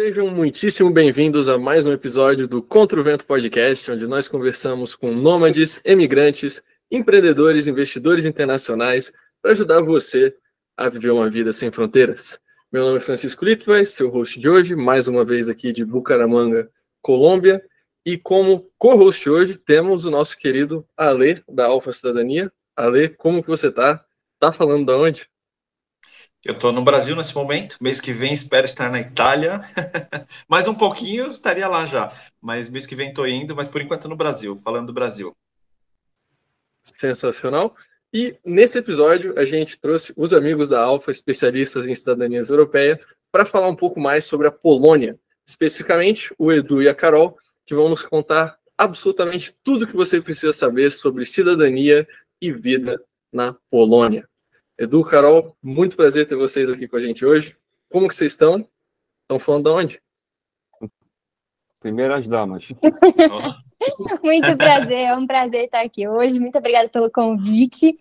Sejam muitíssimo bem-vindos a mais um episódio do Contra o Vento Podcast, onde nós conversamos com nômades, emigrantes, empreendedores, investidores internacionais para ajudar você a viver uma vida sem fronteiras. Meu nome é Francisco Litvai, seu host de hoje, mais uma vez aqui de Bucaramanga, Colômbia, e como co-host hoje temos o nosso querido Ale, da Alfa Cidadania. Ale, como que você está? Tá falando de onde? Eu estou no Brasil nesse momento, mês que vem espero estar na Itália, mais um pouquinho eu estaria lá já, mas mês que vem estou indo, mas por enquanto no Brasil, falando do Brasil. Sensacional. E nesse episódio a gente trouxe os amigos da Alfa, especialistas em cidadanias europeias, para falar um pouco mais sobre a Polônia, especificamente o Edu e a Carol, que vão nos contar absolutamente tudo que você precisa saber sobre cidadania e vida na Polônia. Edu, Carol, muito prazer ter vocês aqui com a gente hoje. Como que vocês estão? Estão falando de onde? Primeiras damas. Muito prazer, é um prazer estar aqui hoje. Muito obrigada pelo convite.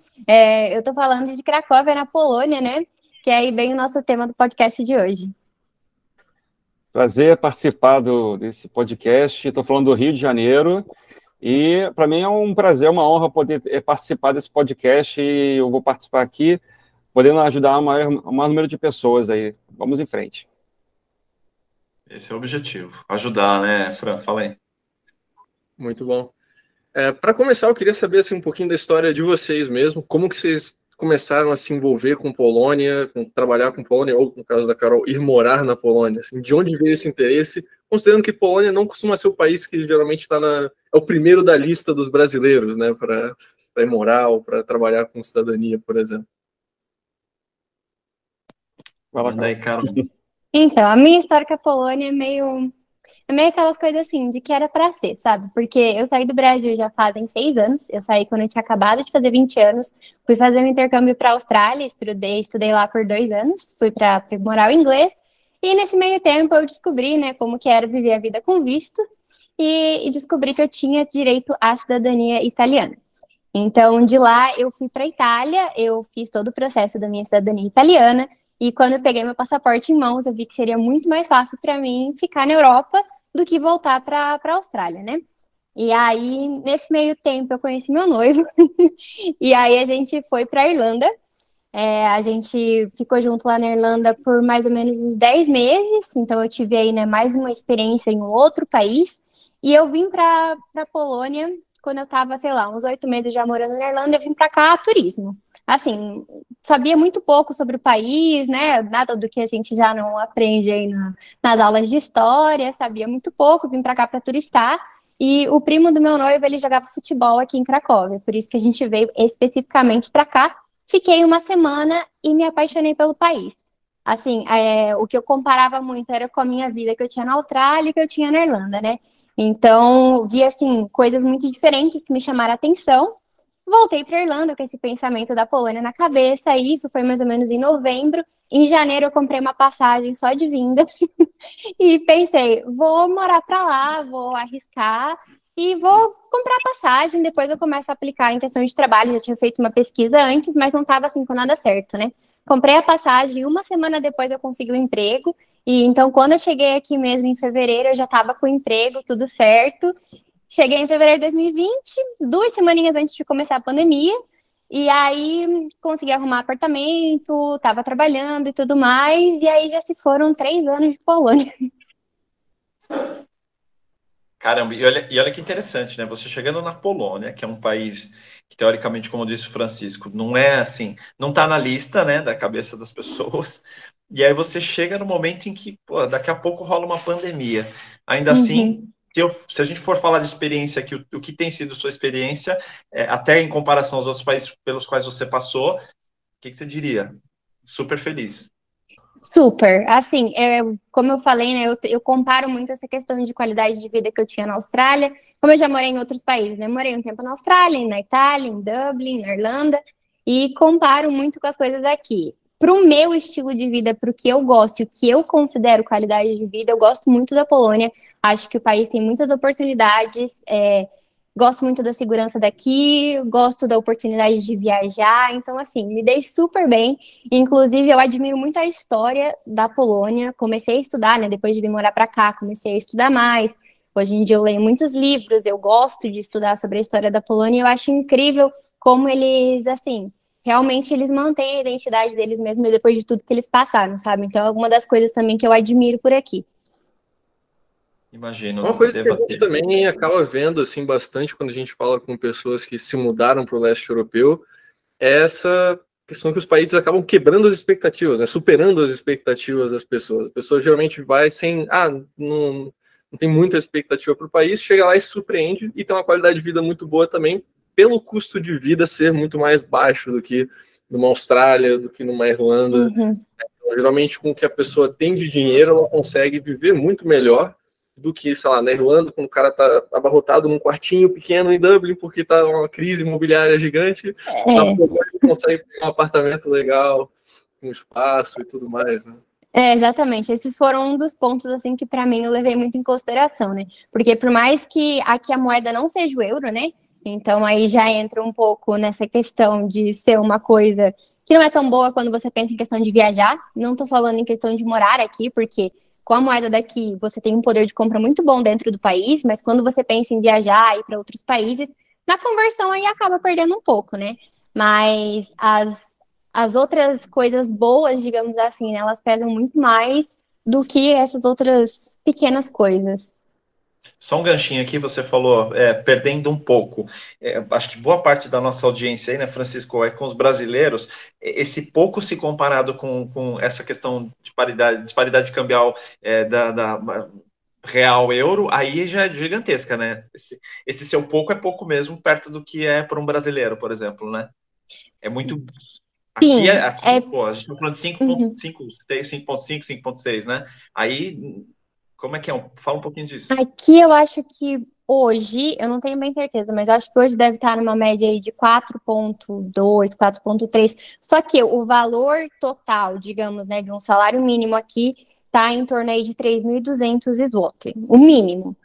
Eu estou falando de Cracóvia, na Polônia, né? Que é aí bem o nosso tema do podcast de hoje. Prazer participar desse podcast. Estou falando do Rio de Janeiro. E para mim é um prazer, uma honra poder participar desse podcast. E eu vou participar aqui, podendo ajudar o maior número de pessoas aí. Vamos em frente. Esse é o objetivo, ajudar, né, Fran? Fala aí. Muito bom. Para começar, eu queria saber assim, um pouquinho da história de vocês mesmo. Como que vocês começaram a se envolver com Polônia, trabalhar com Polônia, ou no caso da Carol, ir morar na Polônia? Assim, de onde veio esse interesse? Considerando que Polônia não costuma ser o país que geralmente é o primeiro da lista dos brasileiros, né, para ir morar ou para trabalhar com cidadania, por exemplo. Manda aí, Carol. Então, a minha história com a Polônia é meio aquelas coisas assim, de que era pra ser, sabe? Porque eu saí do Brasil já fazem 6 anos, eu saí quando eu tinha acabado de fazer 20 anos, fui fazer um intercâmbio pra Austrália, estudei lá por 2 anos, fui pra aprimorar o inglês, e nesse meio tempo eu descobri, né, como que era viver a vida com visto, e descobri que eu tinha direito à cidadania italiana. Então, de lá, eu fui pra Itália, eu fiz todo o processo da minha cidadania italiana, e quando eu peguei meu passaporte em mãos, eu vi que seria muito mais fácil para mim ficar na Europa do que voltar para a Austrália, né? E aí, nesse meio tempo, eu conheci meu noivo, e aí a gente foi para a Irlanda. A gente ficou junto lá na Irlanda por mais ou menos uns 10 meses, então eu tive aí, né, mais uma experiência em um outro país, e eu vim para a Polônia quando eu estava, sei lá, uns 8 meses já morando na Irlanda. Eu vim para cá a turismo. Assim, sabia muito pouco sobre o país, né? Nada do que a gente já não aprende aí nas aulas de história, sabia muito pouco, vim para cá para turistar. E o primo do meu noivo, ele jogava futebol aqui em Cracóvia, por isso que a gente veio especificamente para cá. Fiquei uma semana e me apaixonei pelo país. Assim, o que eu comparava muito era com a minha vida que eu tinha na Austrália e que eu tinha na Irlanda, né? Então, vi, assim, coisas muito diferentes que me chamaram a atenção. Voltei para a Irlanda com esse pensamento da Polônia na cabeça, e isso foi mais ou menos em novembro. Em janeiro eu comprei uma passagem só de vinda e pensei, vou morar para lá, vou arriscar e vou comprar passagem, depois eu começo a aplicar em questão de trabalho. Já tinha feito uma pesquisa antes, mas não estava assim com nada certo, né? Comprei a passagem, uma semana depois eu consegui um emprego, e então quando eu cheguei aqui mesmo em fevereiro, eu já estava com o emprego, tudo certo. Cheguei em fevereiro de 2020, 2 semaninhas antes de começar a pandemia, e aí consegui arrumar apartamento, estava trabalhando e tudo mais, e aí já se foram 3 anos de Polônia. Caramba, e olha que interessante, né? Você chegando na Polônia, que é um país que, teoricamente, como disse o Francisco, não é assim, não está na lista, né, da cabeça das pessoas, e aí você chega no momento em que, pô, daqui a pouco rola uma pandemia. Ainda assim, se a gente for falar de experiência aqui, o que tem sido sua experiência, até em comparação aos outros países pelos quais você passou, o que você diria? Super feliz. Super. Assim, como eu falei, né, eu comparo muito essa questão de qualidade de vida que eu tinha na Austrália, como eu já morei em outros países, né? Morei um tempo na Austrália, na Itália, em Dublin, na Irlanda, e comparo muito com as coisas aqui. Para o meu estilo de vida, para o que eu gosto e o que eu considero qualidade de vida, eu gosto muito da Polônia. Acho que o país tem muitas oportunidades, gosto muito da segurança daqui, gosto da oportunidade de viajar, então, assim, me dei super bem. Inclusive, eu admiro muito a história da Polônia, comecei a estudar, né, depois de vir morar para cá, comecei a estudar mais. Hoje em dia eu leio muitos livros, eu gosto de estudar sobre a história da Polônia e eu acho incrível como eles, assim, realmente eles mantêm a identidade deles mesmo depois de tudo que eles passaram, sabe? Então é uma das coisas também que eu admiro por aqui. Imagino, Uma coisa que a deva gente ter. também acaba vendo assim bastante quando a gente fala com pessoas que se mudaram para o leste europeu é essa questão que os países acabam quebrando as expectativas, né? Superando as expectativas das pessoas. A pessoa geralmente vai sem, não tem muita expectativa para o país, chega lá e se surpreende e tem uma qualidade de vida muito boa também, pelo custo de vida ser muito mais baixo do que numa Austrália, do que numa Irlanda. Uhum. Então, geralmente, com o que a pessoa tem de dinheiro, ela consegue viver muito melhor do que, sei lá, na Irlanda, quando o cara tá abarrotado num quartinho pequeno em Dublin, porque tá uma crise imobiliária gigante, na Polônia ele consegue ter um apartamento legal, com espaço e tudo mais, né? Exatamente. Esses foram um dos pontos, assim, que pra mim eu levei muito em consideração, né? Porque por mais que aqui a moeda não seja o euro, né? Então aí já entra um pouco nessa questão de ser uma coisa que não é tão boa quando você pensa em questão de viajar. Não tô falando em questão de morar aqui, porque com a moeda daqui você tem um poder de compra muito bom dentro do país, mas quando você pensa em viajar e ir para outros países, na conversão aí acaba perdendo um pouco, né? Mas as outras coisas boas, digamos assim, né, elas pesam muito mais do que essas outras pequenas coisas. Só um ganchinho aqui, você falou, perdendo um pouco. Acho que boa parte da nossa audiência aí, né, Francisco, é com os brasileiros. Esse pouco se comparado com essa questão de disparidade cambial da real euro, aí já é gigantesca, né? Esse seu pouco é pouco mesmo, perto do que é para um brasileiro, por exemplo, né? É muito. Aqui, Sim, pô, a gente está falando de 5.5, 5.5, 5.6, né? Aí, como é que é? Fala um pouquinho disso. aqui eu acho que hoje, eu não tenho bem certeza, mas acho que hoje deve estar numa média aí de 4,2, 4,3. Só que o valor total, digamos, né, de um salário mínimo aqui está em torno aí de 3.200 zloty, o mínimo.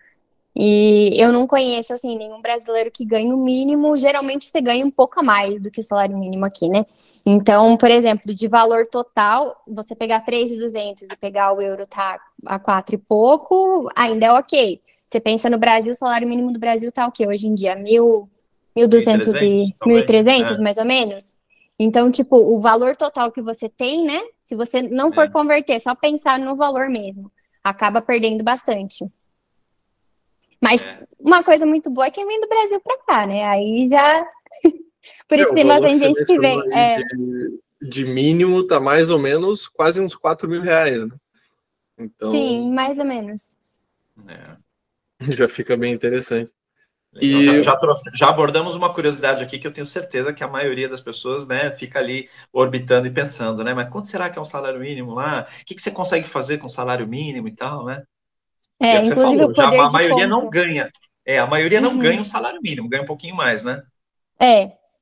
E eu não conheço, assim, nenhum brasileiro que ganhe o mínimo. Geralmente você ganha um pouco a mais do que o salário mínimo aqui, né? Então, por exemplo, de valor total, você pegar 3.200 e pegar o euro tá a 4 e pouco, ainda é ok. Você pensa no Brasil, o salário mínimo do Brasil tá o quê hoje em dia? 1.200 1.300, e talvez. 1.300, mais ou menos? Então, tipo, o valor total que você tem, né? Se você não for converter, só pensar no valor mesmo, acaba perdendo bastante. Mas uma coisa muito boa é quem vem do Brasil pra cá, né? Aí já. Por isso O tem valor que bastante você gente que mencionou vem. aí de mínimo tá mais ou menos quase uns 4 mil reais, né? Então, Sim, mais ou menos. já fica bem interessante. Legal. Já abordamos uma curiosidade aqui que eu tenho certeza que a maioria das pessoas, né, fica ali orbitando e pensando, né? Mas quanto será que é um salário mínimo lá? O que você consegue fazer com salário mínimo e tal, né? E é o que você Inclusive falou, o já poder a de maioria não compra. ganha. A maioria não ganha um salário mínimo, ganha um pouquinho mais, né?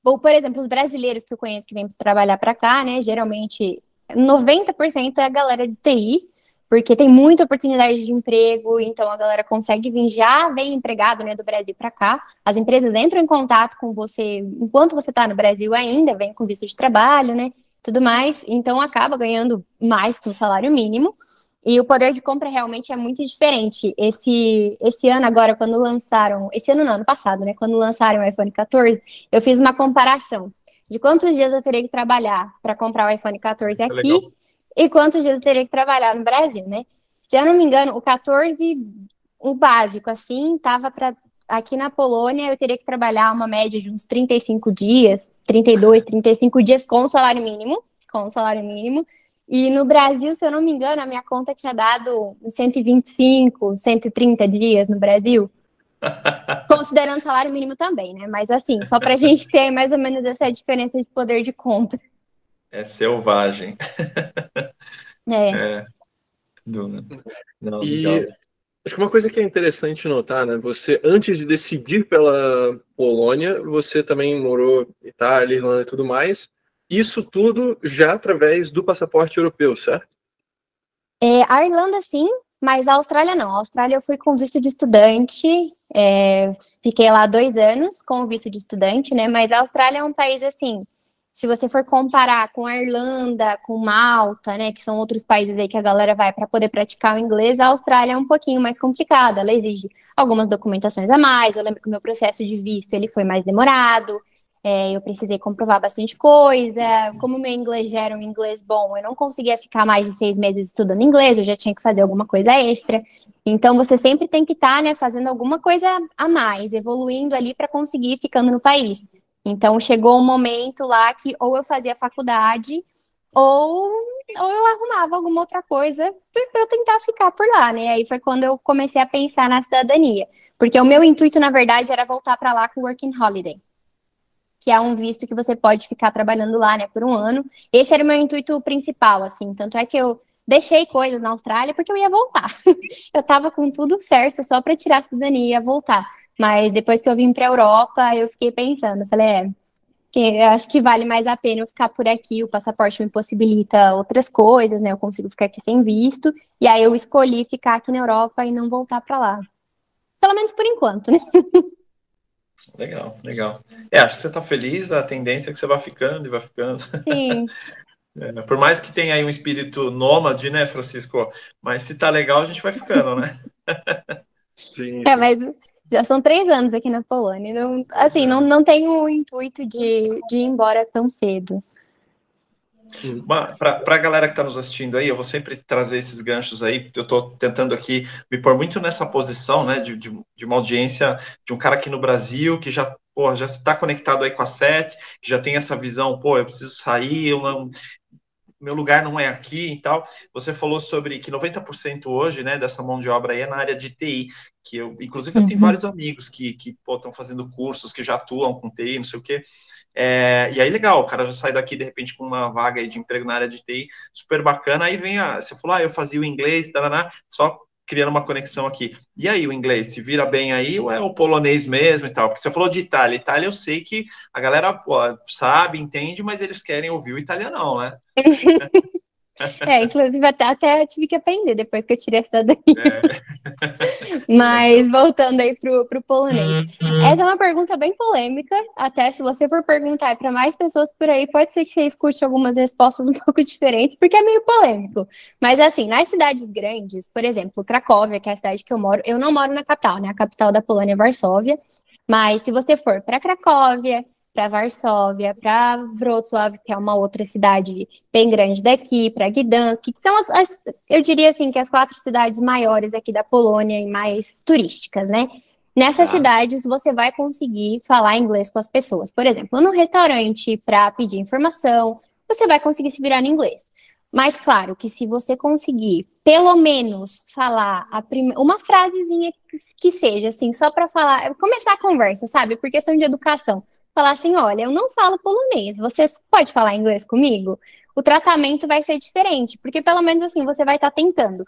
Ou, por exemplo, os brasileiros que eu conheço que vêm trabalhar pra cá, né? Geralmente 90% é a galera de TI, porque tem muita oportunidade de emprego, então a galera consegue vir, já vem empregado, né, do Brasil para cá. As empresas entram em contato com você enquanto você está no Brasil ainda, vem com visto de trabalho, né, tudo mais. Então acaba ganhando mais que o salário mínimo. E o poder de compra realmente é muito diferente. Esse ano agora, quando lançaram, esse ano não, ano passado, né, quando lançaram o iPhone 14, eu fiz uma comparação de quantos dias eu teria que trabalhar para comprar o iPhone 14 Isso é aqui legal. e quantos dias eu teria que trabalhar no Brasil, né? Se eu não me engano, o 14, o básico, assim, tava para aqui na Polônia, eu teria que trabalhar uma média de uns 35 dias, 32, 35 dias com o salário mínimo, E no Brasil, se eu não me engano, a minha conta tinha dado 125, 130 dias no Brasil. Considerando o salário mínimo também, né? Mas assim, só pra gente ter mais ou menos essa diferença de poder de compra. É selvagem. Não, legal. E acho que uma coisa que é interessante notar, né? Você, antes de decidir pela Polônia, você também morou em Itália, Irlanda e tudo mais. Isso tudo já através do passaporte europeu, certo? A Irlanda, sim, mas a Austrália não. A Austrália eu fui com visto de estudante. Fiquei lá 2 anos com o visto de estudante, né? Mas a Austrália é um país, assim, se você for comparar com a Irlanda, com Malta, né? Que são outros países aí que a galera vai para poder praticar o inglês, a Austrália é um pouquinho mais complicada. Ela exige algumas documentações a mais. Eu lembro que o meu processo de visto, ele foi mais demorado. Eu precisei comprovar bastante coisa. Como o meu inglês já era um inglês bom, eu não conseguia ficar mais de 6 meses estudando inglês, eu já tinha que fazer alguma coisa extra. Então, você sempre tem que estar, né, fazendo alguma coisa a mais, evoluindo ali para conseguir ir ficando no país. Então, chegou um momento lá que ou eu fazia faculdade ou eu arrumava alguma outra coisa para eu tentar ficar por lá, né? Aí foi quando eu comecei a pensar na cidadania. Porque o meu intuito, na verdade, era voltar para lá com Working Holiday, que é um visto que você pode ficar trabalhando lá, né, por 1 ano. Esse era o meu intuito principal, assim. Tanto é que eu deixei coisas na Austrália porque eu ia voltar. Eu tava com tudo certo só para tirar a cidadania e ia voltar. Mas depois que eu vim para a Europa, eu fiquei pensando, falei, que eu acho que vale mais a pena eu ficar por aqui, o passaporte me possibilita outras coisas, né, eu consigo ficar aqui sem visto, e aí eu escolhi ficar aqui na Europa e não voltar para lá. Pelo menos por enquanto, né? Legal, legal. Acho que você está feliz, a tendência é que você vai ficando e vai ficando. Sim. Por mais que tenha aí um espírito nômade, né, Francisco? Mas se tá legal, a gente vai ficando, né? Sim. Mas já são 3 anos aqui na Polônia. Não, assim, não tenho o intuito de ir embora tão cedo. Para a galera que está nos assistindo aí, eu vou sempre trazer esses ganchos aí, porque eu estou tentando aqui me pôr muito nessa posição, né, de uma audiência, de um cara aqui no Brasil que já está conectado aí com a SET, que já tem essa visão, eu preciso sair, meu lugar não é aqui e tal. Você falou sobre que 90% hoje, né, dessa mão de obra aí é na área de TI, que inclusive eu tenho vários amigos que estão fazendo cursos, que já atuam com TI, não sei o quê. E aí, legal, o cara já sai daqui, de repente, com uma vaga aí de emprego na área de TI, super bacana, aí vem você falou, eu fazia o inglês, só criando uma conexão aqui. E aí, o inglês, se vira bem aí, ou é o polonês mesmo e tal? Porque você falou de Itália. Itália eu sei que a galera sabe, entende, mas eles querem ouvir o italianão, né? Inclusive até tive que aprender depois que eu tirei a cidadania. Mas voltando aí pro polonês. Essa é uma pergunta bem polêmica, até se você for perguntar para mais pessoas por aí, pode ser que você escute algumas respostas um pouco diferentes, porque é meio polêmico. Mas assim, nas cidades grandes, por exemplo, Cracóvia, que é a cidade que eu não moro na capital, né? A capital da Polônia é Varsóvia, mas se você for para Cracóvia, para Varsóvia, para Wrocław, que é uma outra cidade bem grande daqui, para Gdansk, que são eu diria assim que as 4 cidades maiores aqui da Polônia e mais turísticas, né? Nessas cidades você vai conseguir falar inglês com as pessoas. Por exemplo, no restaurante para pedir informação, você vai conseguir se virar em inglês. Mas claro que se você conseguir pelo menos falar uma frasezinha que seja assim, só para falar, começar a conversa, sabe? Por questão de educação. Falar assim, olha, eu não falo polonês, você pode falar inglês comigo? O tratamento vai ser diferente, porque pelo menos assim, você vai estar tentando.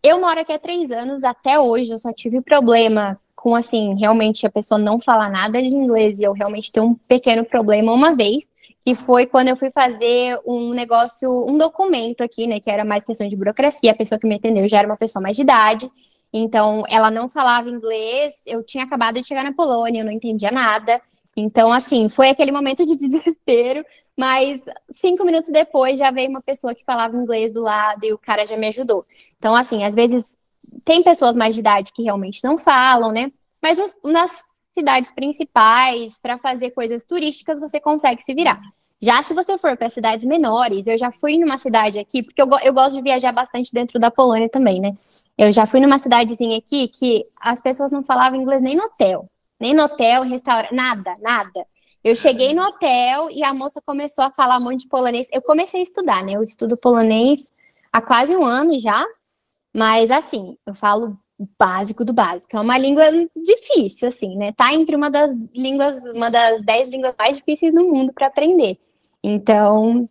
Eu moro aqui há 3 anos, até hoje eu só tive problema com, assim, realmente a pessoa não falar nada de inglês e eu realmente tenho um pequeno problema uma vez, e foi quando eu fui fazer um documento aqui, né, que era mais questão de burocracia, a pessoa que me atendeu já era uma pessoa mais de idade, então ela não falava inglês, eu tinha acabado de chegar na Polônia, eu não entendia nada, então, assim, foi aquele momento de desespero, mas 5 minutos depois já veio uma pessoa que falava inglês do lado e o cara já me ajudou. Então, assim, às vezes tem pessoas mais de idade que realmente não falam, né? Mas nas cidades principais, para fazer coisas turísticas, você consegue se virar. Já se você for para cidades menores, eu já fui numa cidade aqui, porque eu gosto de viajar bastante dentro da Polônia também, né? Eu já fui numa cidadezinha aqui que as pessoas não falavam inglês nem no hotel. Nem no hotel, restaurante, nada. Eu cheguei no hotel e a moça começou a falar um monte de polonês. Eu comecei a estudar, né? Eu estudo polonês há quase 1 ano já, mas assim, eu falo o básico do básico. É uma língua difícil, assim, né? Tá entre uma das 10 línguas mais difíceis no mundo para aprender. Então,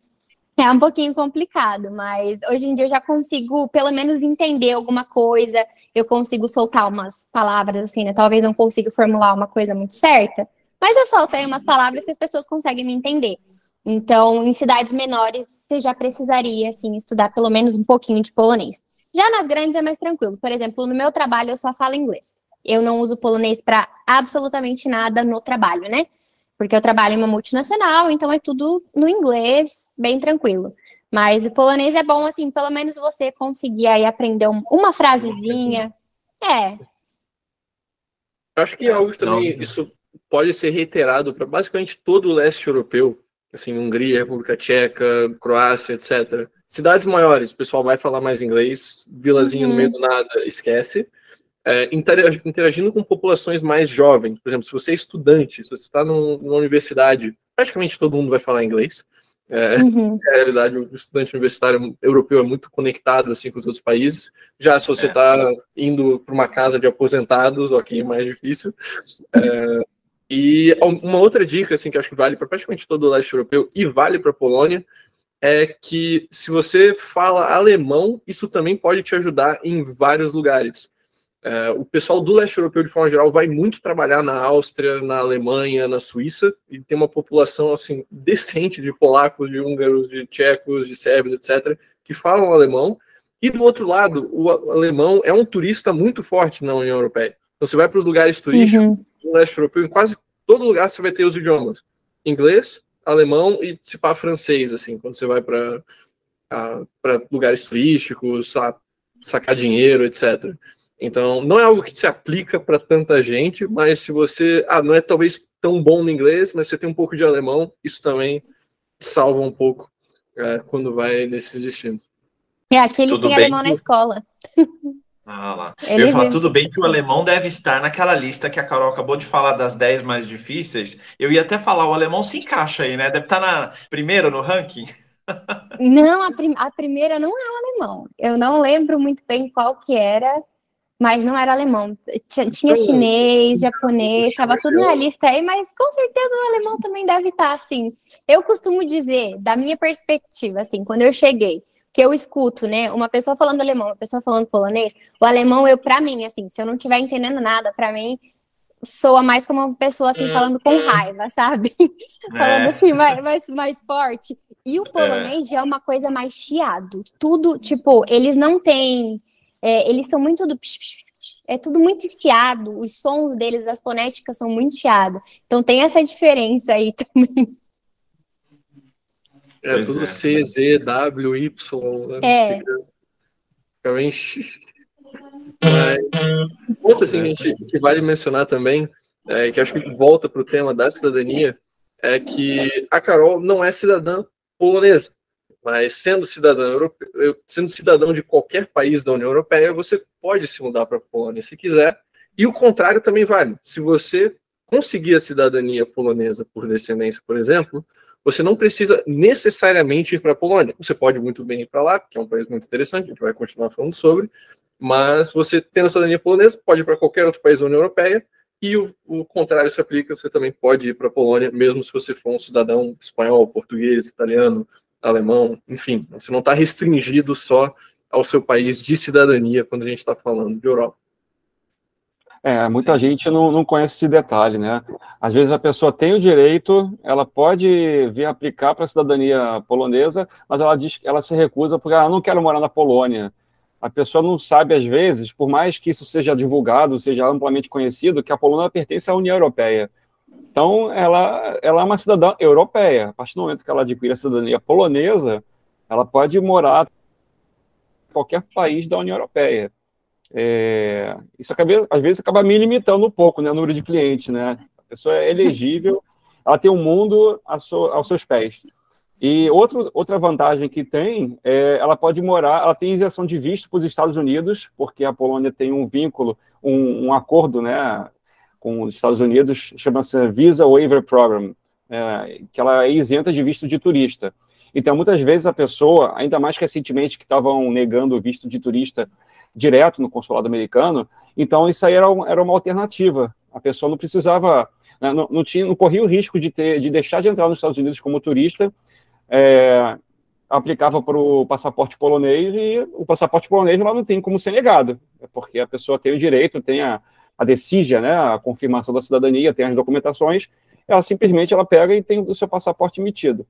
é um pouquinho complicado, mas hoje em dia eu já consigo, pelo menos, entender alguma coisa. Eu consigo soltar umas palavras, assim, né? Talvez não consiga formular uma coisa muito certa, mas eu solto aí umas palavras que as pessoas conseguem me entender. Então, em cidades menores, você já precisaria, assim, estudar pelo menos um pouquinho de polonês. Já nas grandes é mais tranquilo. Por exemplo, no meu trabalho eu só falo inglês. eu não uso polonês para absolutamente nada no trabalho, né? Porque eu trabalho em uma multinacional, então é tudo no inglês, bem tranquilo. Mas o polonês é bom, assim, pelo menos você conseguir aí aprender uma frasezinha. É. Eu acho que é algo que também isso pode ser reiterado para basicamente todo o leste europeu, assim, Hungria, República Tcheca, Croácia, etc. Cidades maiores, o pessoal vai falar mais inglês, vilazinha no meio do nada, esquece. Interagindo com populações mais jovens, por exemplo, se você é estudante, se você está numa universidade, praticamente todo mundo vai falar inglês. Na realidade, o estudante universitário europeu é muito conectado assim com os outros países. Já se você está indo para uma casa de aposentados, ok, mais difícil. E uma outra dica assim que acho que vale para praticamente todo o leste europeu e vale para a Polônia é que se você fala alemão, isso também pode te ajudar em vários lugares. O pessoal do leste europeu, de forma geral, vai muito trabalhar na Áustria, na Alemanha, na Suíça, e tem uma população assim decente de polacos, de húngaros, de tchecos, de sérvios, etc., que falam alemão. E do outro lado, o alemão é um turista muito forte na União Europeia. Então você vai para os lugares turísticos do leste europeu, em quase todo lugar você vai ter os idiomas: inglês, alemão e, se pá, francês, assim, quando você vai para lugares turísticos, sacar dinheiro, etc. Então, não é algo que se aplica para tanta gente, mas se você não é talvez tão bom no inglês, mas você tem um pouco de alemão, isso também salva um pouco quando vai nesses destinos. Aqui eles têm alemão na escola. Lá. Eu ia falar, tudo bem que o alemão deve estar naquela lista que a Carol acabou de falar das 10 mais difíceis. Eu ia até falar, o alemão se encaixa aí, né? Deve estar na primeira no ranking. Não, a primeira não é o alemão. Eu não lembro muito bem qual que era, mas não era alemão. Tinha chinês, japonês, estava tudo na lista aí, mas com certeza o alemão também deve estar, assim. Eu costumo dizer, da minha perspectiva, assim, quando eu cheguei, que eu escuto, né, uma pessoa falando alemão, uma pessoa falando polonês, o alemão, para mim, assim, se eu não estiver entendendo nada, para mim, soa mais como uma pessoa, assim, falando com raiva, sabe? Falando assim, mais forte. E o polonês já é uma coisa mais chiado. Tudo, tipo, eles não têm... eles são muito do... É tudo muito chiado. Os sons deles, as fonéticas são muito chiadas. Então tem essa diferença aí também. Tudo C, Z, W, Y. Né? Fica bem... Mas, ponto assim, que vale mencionar também, que acho que volta para o tema da cidadania, é que a Carol não é cidadã polonesa, mas sendo cidadão de qualquer país da União Europeia, você pode se mudar para a Polônia se quiser, e o contrário também vale. Se você conseguir a cidadania polonesa por descendência, por exemplo, você não precisa necessariamente ir para a Polônia. Você pode muito bem ir para lá, que é um país muito interessante, a gente vai continuar falando sobre, mas você tendo a cidadania polonesa, pode ir para qualquer outro país da União Europeia, e o contrário se aplica, você também pode ir para a Polônia, mesmo se você for um cidadão espanhol, português, italiano, alemão, enfim. Você não está restringido só ao seu país de cidadania quando a gente está falando de Europa. Muita gente não conhece esse detalhe, né? Às vezes a pessoa tem o direito, ela pode vir aplicar para a cidadania polonesa, mas ela diz que ela se recusa porque ela não quer morar na Polônia. A pessoa não sabe, às vezes, por mais que isso seja divulgado, seja amplamente conhecido, que a Polônia pertence à União Europeia. Então, ela é uma cidadã europeia. A partir do momento que ela adquire a cidadania polonesa, ela pode morar em qualquer país da União Europeia. Isso às vezes acaba me limitando um pouco, né, o número de clientes, né? A pessoa é elegível, ela tem um mundo aos seus pés. E outra vantagem que tem, ela pode morar, ela tem isenção de visto para os Estados Unidos, porque a Polônia tem um vínculo, um acordo, né, com os Estados Unidos, chama-se Visa Waiver Program, que ela é isenta de visto de turista. Então, muitas vezes a pessoa, ainda mais recentemente que estavam negando o visto de turista direto no consulado americano, então isso aí era uma alternativa. A pessoa não precisava, não corria o risco de deixar de entrar nos Estados Unidos como turista, aplicava para o passaporte polonês, e o passaporte polonês lá não tem como ser negado, porque a pessoa tem o direito, tem a decísia, né, a confirmação da cidadania, tem as documentações, ela simplesmente pega e tem o seu passaporte emitido.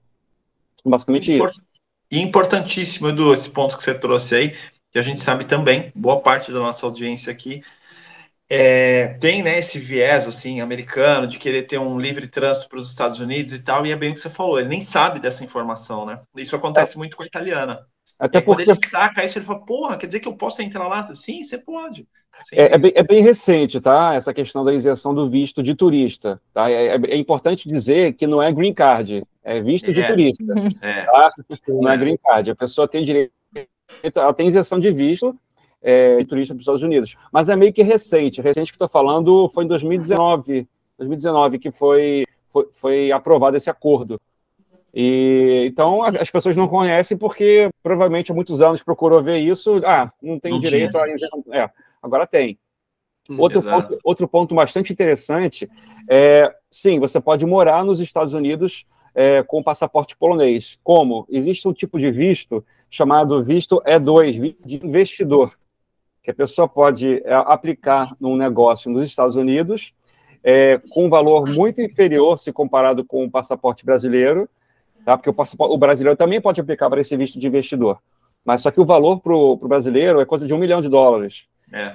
Basicamente isso. E importantíssimo, Edu, esse ponto que você trouxe aí, que a gente sabe também, boa parte da nossa audiência aqui tem, né, esse viés assim americano de querer ter um livre trânsito para os Estados Unidos e tal, e é bem o que você falou, ele nem sabe dessa informação, né? Isso acontece muito com a italiana. E Até aí, quando porque ele saca isso, ele fala, porra, quer dizer que eu posso entrar lá? Sim, você pode. é bem recente, tá? Essa questão da isenção do visto de turista, tá? É importante dizer que não é green card, é visto de turista, tá? Não é green card. A pessoa tem direito, ela tem isenção de visto de turista para os Estados Unidos, mas é meio que recente. Recente que estou falando foi em 2019 que foi aprovado esse acordo. E então as pessoas não conhecem porque provavelmente há muitos anos procurou ver isso. Não tem direito a isenção. Agora tem. Outro ponto bastante interessante sim, você pode morar nos Estados Unidos com passaporte polonês. Como? Existe um tipo de visto chamado visto E2, visto de investidor, que a pessoa pode aplicar num negócio nos Estados Unidos com um valor muito inferior se comparado com o passaporte brasileiro, tá? Porque o brasileiro também pode aplicar para esse visto de investidor, mas só que o valor para o brasileiro é coisa de $1 milhão.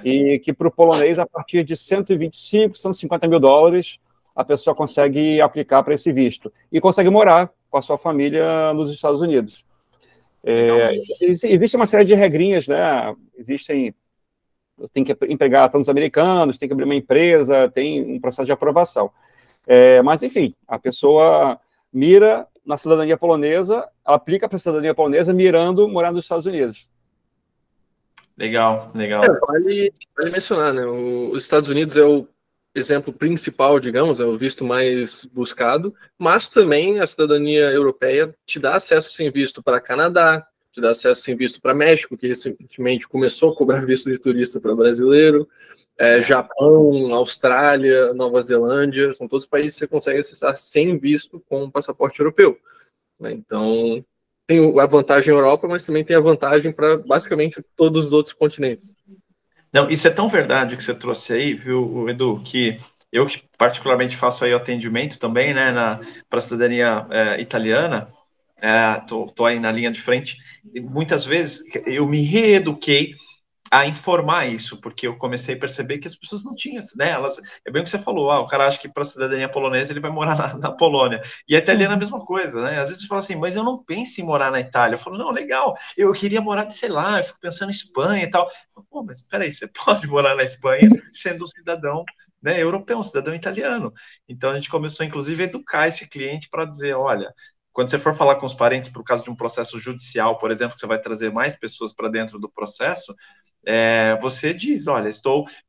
E que para o polonês, a partir de 125, 150 mil dólares, a pessoa consegue aplicar para esse visto e consegue morar com a sua família nos Estados Unidos. Existe uma série de regrinhas, né? Tem que empregar tantos americanos, tem que abrir uma empresa, tem um processo de aprovação. Mas, enfim, a pessoa mira na cidadania polonesa, aplica para a cidadania polonesa, mirando morar nos Estados Unidos. Legal. Vale mencionar, né? Os Estados Unidos é o exemplo principal, digamos, é o visto mais buscado, mas também a cidadania europeia te dá acesso sem visto para Canadá, te dá acesso sem visto para México, que recentemente começou a cobrar visto de turista para brasileiro, Japão, Austrália, Nova Zelândia, são todos países que você consegue acessar sem visto com o passaporte europeu. Então, tem a vantagem Europa, mas também tem a vantagem para basicamente todos os outros continentes. Não, isso é tão verdade que você trouxe aí, viu, Edu, que eu que particularmente faço aí o atendimento também, né, para a cidadania italiana, tô aí na linha de frente, e muitas vezes eu me reeduquei a informar isso, porque eu comecei a perceber que as pessoas não tinham, né? É bem o que você falou, o cara acha que para a cidadania polonesa ele vai morar na Polônia, e a italiana é a mesma coisa, né? Às vezes você fala assim, mas eu não penso em morar na Itália. Eu falo, não, legal, eu queria morar, sei lá, eu fico pensando em Espanha e tal. Pô, mas peraí, você pode morar na Espanha sendo um cidadão, né, europeu, um cidadão italiano. Então a gente começou, inclusive, a educar esse cliente para dizer, olha, quando você for falar com os parentes por causa de um processo judicial, por exemplo, que você vai trazer mais pessoas para dentro do processo, você diz, olha,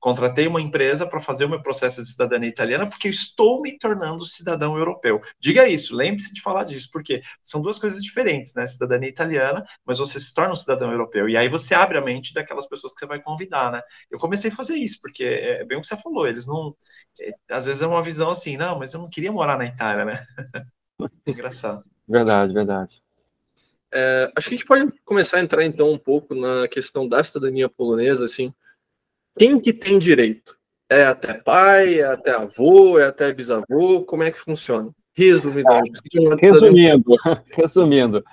contratei uma empresa para fazer o meu processo de cidadania italiana porque estou me tornando cidadão europeu. Diga isso, lembre-se de falar disso, porque são duas coisas diferentes, né? Cidadania italiana, mas você se torna um cidadão europeu. E aí você abre a mente daquelas pessoas que você vai convidar, né? Eu comecei a fazer isso, porque é bem o que você falou, eles não... às vezes é uma visão assim, não, mas eu não queria morar na Itália, né? Engraçado. Verdade. Acho que a gente pode começar a entrar, então, um pouco na questão da cidadania polonesa, assim. Quem que tem direito? É até pai, é até avô, é até bisavô? Como é que funciona? Resumidamente. Resumindo,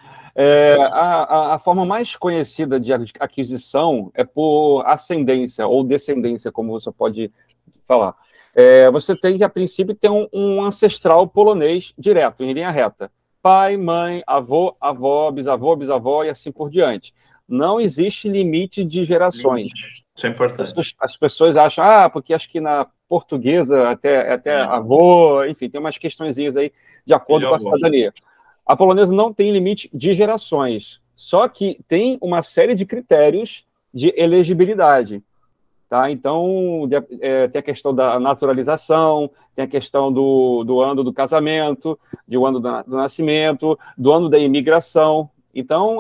a forma mais conhecida de aquisição é por ascendência ou descendência, como você pode falar. Você tem que, a princípio, ter um ancestral polonês direto, em linha reta. Pai, mãe, avô, avó, bisavó e assim por diante. Não existe limite de gerações. Isso é importante. As pessoas acham, porque acho que na portuguesa até avô, enfim, tem umas questõezinhas aí de acordo com a cidadania. A polonesa não tem limite de gerações, só que tem uma série de critérios de elegibilidade. Tá? Então, tem a questão da naturalização, tem a questão do ano do casamento, do ano do nascimento, do ano da imigração. Então,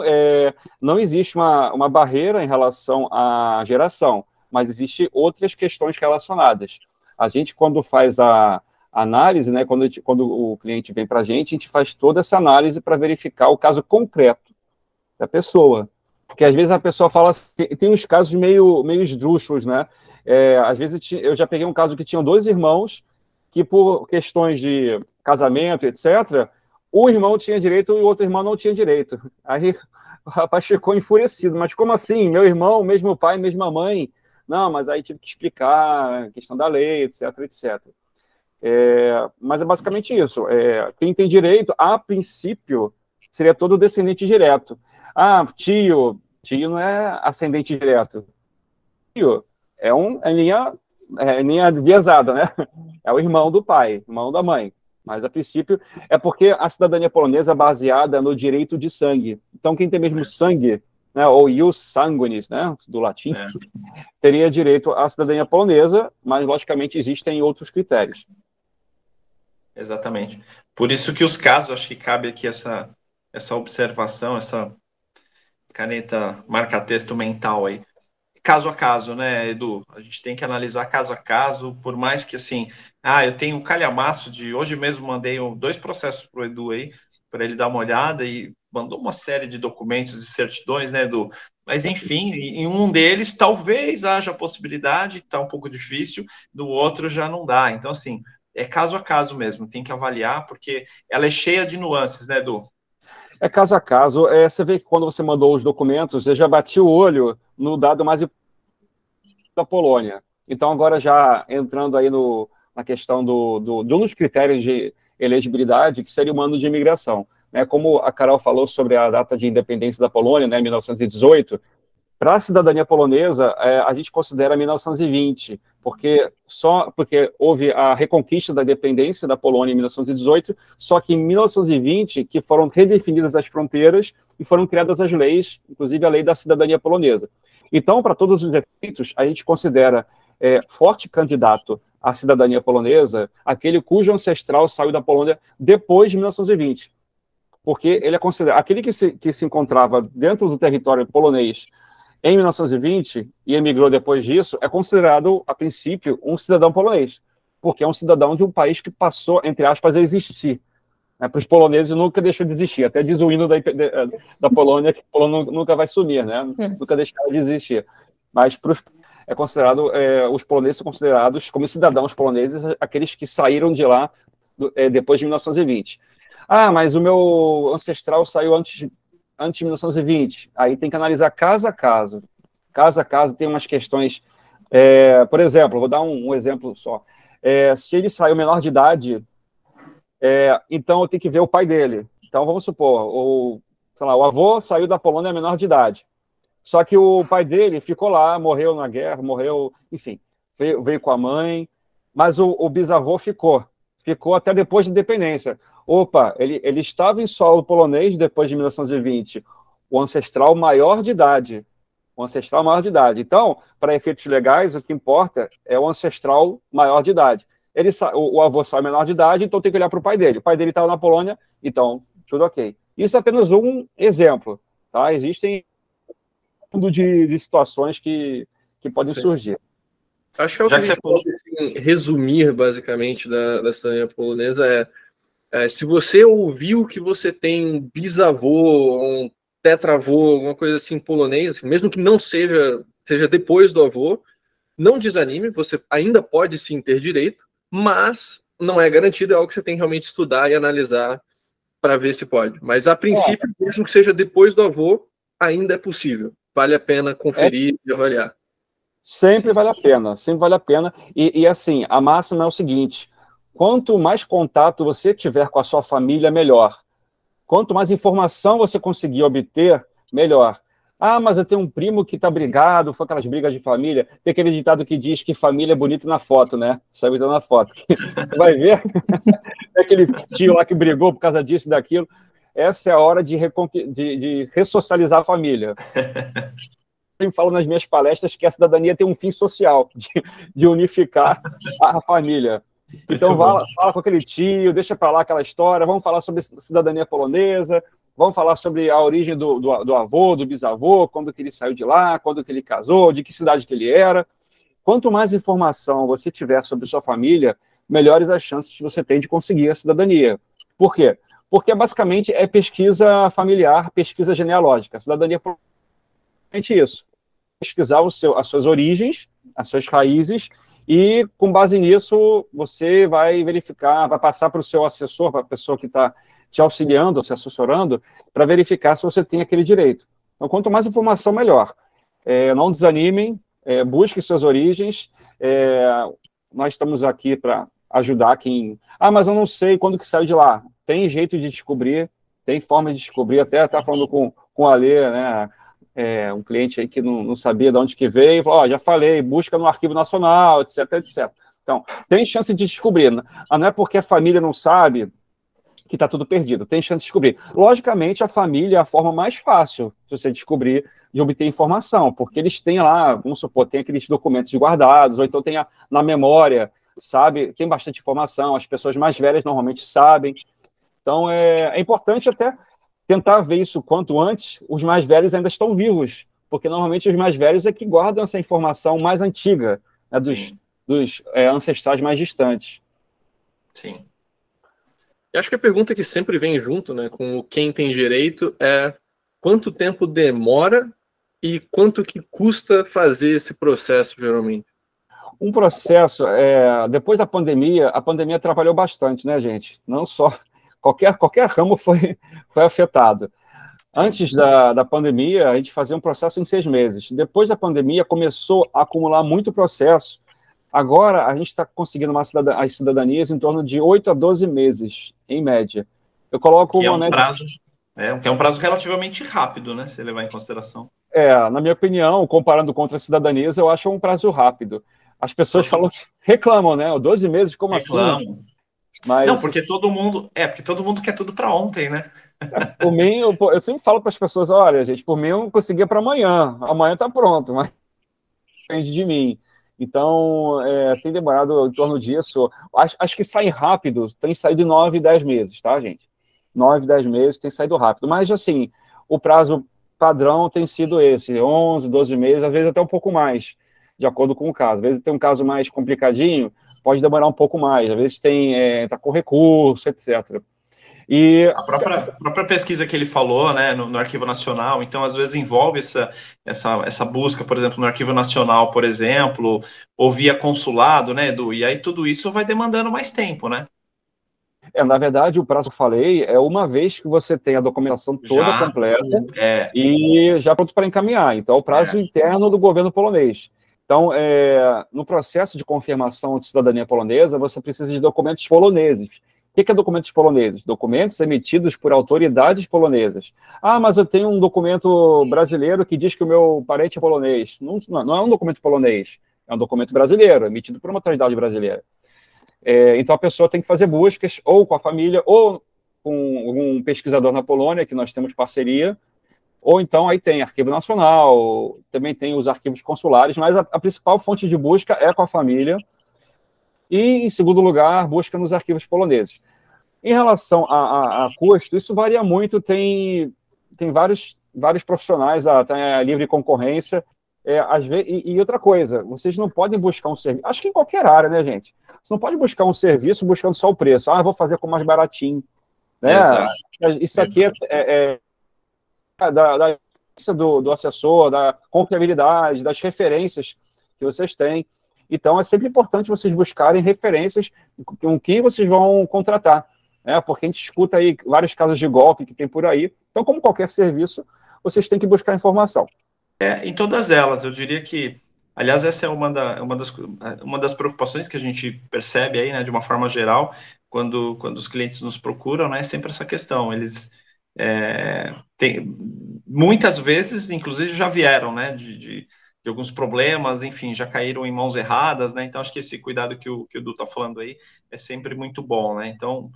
não existe uma barreira em relação à geração, mas existem outras questões relacionadas. A gente, quando faz a análise, né, quando o cliente vem para a gente faz toda essa análise para verificar o caso concreto da pessoa. Porque às vezes a pessoa fala, tem uns casos meio esdrúxulos, né? Às vezes eu já peguei um caso que tinham 2 irmãos que, por questões de casamento, etc., um irmão tinha direito e o outro irmão não tinha direito. Aí o rapaz ficou enfurecido, mas como assim? Meu irmão, mesmo pai, mesma mãe, Não, mas aí tive que explicar a questão da lei, etc, etc. Mas é basicamente isso. Quem tem direito, a princípio, seria todo descendente direto. Ah, tio não é ascendente direto. Tio é linha viesada, né? É o irmão do pai, irmão da mãe. Mas, a princípio, é porque a cidadania polonesa é baseada no direito de sangue. Então, quem tem mesmo sangue, né, ou ius sanguinis, né, do latim, teria direito à cidadania polonesa, mas, logicamente, existem outros critérios. Exatamente. Por isso que os casos, acho que cabe aqui essa observação, essa caneta marca-texto mental aí. Caso a caso, né, Edu? A gente tem que analisar caso a caso, por mais que, assim, eu tenho um calhamaço de... Hoje mesmo mandei 2 processos para o Edu aí, para ele dar uma olhada, e mandou uma série de documentos e certidões, né, Edu? Mas, enfim, em um deles talvez haja a possibilidade, está um pouco difícil, do outro já não dá. Então, assim, é caso a caso mesmo, tem que avaliar, porque ela é cheia de nuances, né, Edu? É caso a caso. Você vê que quando você mandou os documentos, eu já bati o olho no dado mais importante da Polônia. Então, agora já entrando aí na questão dos critérios de elegibilidade, que seria o ano de imigração. Né? Como a Carol falou sobre a data de independência da Polônia, né, 1918, para a cidadania polonesa, a gente considera 1920, porque houve a reconquista da independência da Polônia em 1918, só que em 1920 que foram redefinidas as fronteiras e foram criadas as leis, inclusive a lei da cidadania polonesa. Então, para todos os efeitos, a gente considera forte candidato à cidadania polonesa aquele cujo ancestral saiu da Polônia depois de 1920, porque ele é considerado aquele que se encontrava dentro do território polonês em 1920 e emigrou depois disso, é considerado, a princípio, um cidadão polonês, porque é um cidadão de um país que passou, entre aspas, a existir. Né? Para os poloneses nunca deixou de existir, até diz o hino da Polônia, que a Polônia nunca vai sumir, né? Nunca deixará de existir. Mas é considerado, os poloneses são considerados como cidadãos poloneses, aqueles que saíram de lá depois de 1920. Ah, mas o meu ancestral saiu antes de 1920, aí tem que analisar caso a caso. Caso a caso tem umas questões, por exemplo, vou dar um exemplo só. Se ele saiu menor de idade, então eu tenho que ver o pai dele. Então, vamos supor, o avô saiu da Polônia menor de idade, só que o pai dele ficou lá, morreu na guerra, enfim, veio com a mãe, mas o bisavô ficou até depois da independência. Opa, ele estava em solo polonês depois de 1920, o ancestral maior de idade. Então, para efeitos legais, o que importa é o ancestral maior de idade. O avô sai menor de idade, então tem que olhar para o pai dele. O pai dele estava na Polônia, então tudo ok. Isso é apenas um exemplo. Tá? Existem um mundo de situações que podem surgir. Acho que é o que a gente pode resumir, basicamente, da cidadania polonesa se você ouviu que você tem um bisavô, um tetravô, alguma coisa assim polonês, assim, mesmo que não seja depois do avô, não desanime, você ainda pode sim ter direito, mas não é garantido, é algo que você tem que realmente estudar e analisar para ver se pode. Mas, a princípio, mesmo que seja depois do avô, ainda é possível. Vale a pena conferir e avaliar. Sempre vale a pena, sempre vale a pena. E assim, a máxima é o seguinte: quanto mais contato você tiver com a sua família, melhor. Quanto mais informação você conseguir obter, melhor. Ah, mas eu tenho um primo que está brigado, foi aquelas brigas de família. Tem aquele ditado que diz que família é bonita na foto, né? Sabe, tá na foto. Vai ver? É aquele tio lá que brigou por causa disso e daquilo. Essa é a hora de ressocializar a família. Eu falo nas minhas palestras que a cidadania tem um fim social, de unificar a família. Então, fala com aquele tio, deixa para lá aquela história, vamos falar sobre cidadania polonesa, vamos falar sobre a origem do avô, do bisavô, quando que ele saiu de lá, quando que ele casou, de que cidade que ele era. Quanto mais informação você tiver sobre sua família, melhores as chances que você tem de conseguir a cidadania. Por quê? Porque, basicamente, é pesquisa familiar, pesquisa genealógica. A cidadania é basicamente isso. Pesquisar as suas origens, as suas raízes, e, com base nisso, você vai verificar, vai passar para o seu assessor, para a pessoa que está te auxiliando, se assessorando, para verificar se você tem aquele direito. Então, quanto mais informação, melhor. Não desanimem, busque suas origens. Nós estamos aqui para ajudar quem... mas eu não sei quando que saiu de lá. Tem jeito de descobrir, tem forma de descobrir. Até tá falando com o Alê, né? Um cliente aí que não sabia de onde que veio, falou, já falei, busca no Arquivo Nacional, etc, etc. Então, tem chance de descobrir. Não é porque a família não sabe que está tudo perdido, tem chance de descobrir. Logicamente, a família é a forma mais fácil de você descobrir, de obter informação, porque eles têm lá, vamos supor, tem aqueles documentos guardados, ou então tem na memória, sabe, tem bastante informação, as pessoas mais velhas normalmente sabem. Então, é importante até tentar ver isso quanto antes, os mais velhos ainda estão vivos, porque normalmente os mais velhos é que guardam essa informação mais antiga, né, dos ancestrais mais distantes. Sim. Eu acho que a pergunta que sempre vem junto, né, com o quem tem direito é quanto tempo demora e quanto que custa fazer esse processo, geralmente? Um processo, depois da pandemia, a pandemia atrapalhou bastante, né, gente? Não só, qualquer ramo foi afetado. Antes da pandemia, a gente fazia um processo em 6 meses. Depois da pandemia, começou a acumular muito processo. Agora, a gente está conseguindo as cidadanias em torno de 8 a 12 meses, em média. Eu coloco que é um prazo relativamente rápido, né, se levar em consideração. Na minha opinião, comparando com outras cidadanias, eu acho um prazo rápido. As pessoas reclamam, né? 12 meses, como assim? Mas... Não, porque todo mundo quer tudo para ontem, né? Por mim, eu sempre falo para as pessoas, olha, gente, por mim eu conseguia para amanhã. Amanhã está pronto, mas depende de mim. Então, tem demorado em torno disso. Acho que sai rápido, tem saído 9, 10 meses, tá, gente? 9, 10 meses tem saído rápido. Mas, assim, o prazo padrão tem sido esse, 11, 12 meses, às vezes até um pouco mais, de acordo com o caso. Às vezes tem um caso mais complicadinho, pode demorar um pouco mais. Às vezes está com recurso, etc. E a própria pesquisa que ele falou, né, no Arquivo Nacional, então às vezes envolve essa busca, por exemplo, no Arquivo Nacional, por exemplo, ou via consulado, né, Edu? E aí tudo isso vai demandando mais tempo, né? Na verdade, o prazo que eu falei é uma vez que você tem a documentação toda completa e já pronto para encaminhar. Então, é o prazo interno do governo polonês. Então, no processo de confirmação de cidadania polonesa, você precisa de documentos poloneses. O que é documentos poloneses? Documentos emitidos por autoridades polonesas. Mas eu tenho um documento brasileiro que diz que o meu parente é polonês. Não é um documento polonês, é um documento brasileiro, emitido por uma autoridade brasileira. Então, a pessoa tem que fazer buscas, ou com a família, ou com um pesquisador na Polônia, que nós temos parceria, ou então aí tem Arquivo Nacional, também tem os arquivos consulares, mas a principal fonte de busca é com a família, e, em segundo lugar, busca nos arquivos poloneses. Em relação a custo, isso varia muito, tem vários profissionais, tem a livre concorrência, às vezes, e outra coisa, vocês não podem buscar um serviço, acho que em qualquer área, né, gente? Você não pode buscar um serviço buscando só o preço. Eu vou fazer com mais baratinho. Né? Isso aqui é do assessor, da confiabilidade, das referências que vocês têm. Então, é sempre importante vocês buscarem referências com que vocês vão contratar. Né? Porque a gente escuta aí vários casos de golpe que tem por aí. Então, como qualquer serviço, vocês têm que buscar informação. Em todas elas, eu diria que, aliás, essa é uma das preocupações que a gente percebe aí, né, de uma forma geral, quando os clientes nos procuram, né, é sempre essa questão. Eles muitas vezes, inclusive, já vieram, né, de alguns problemas, enfim, já caíram em mãos erradas, né, então acho que esse cuidado que o Edu está falando aí é sempre muito bom, né, então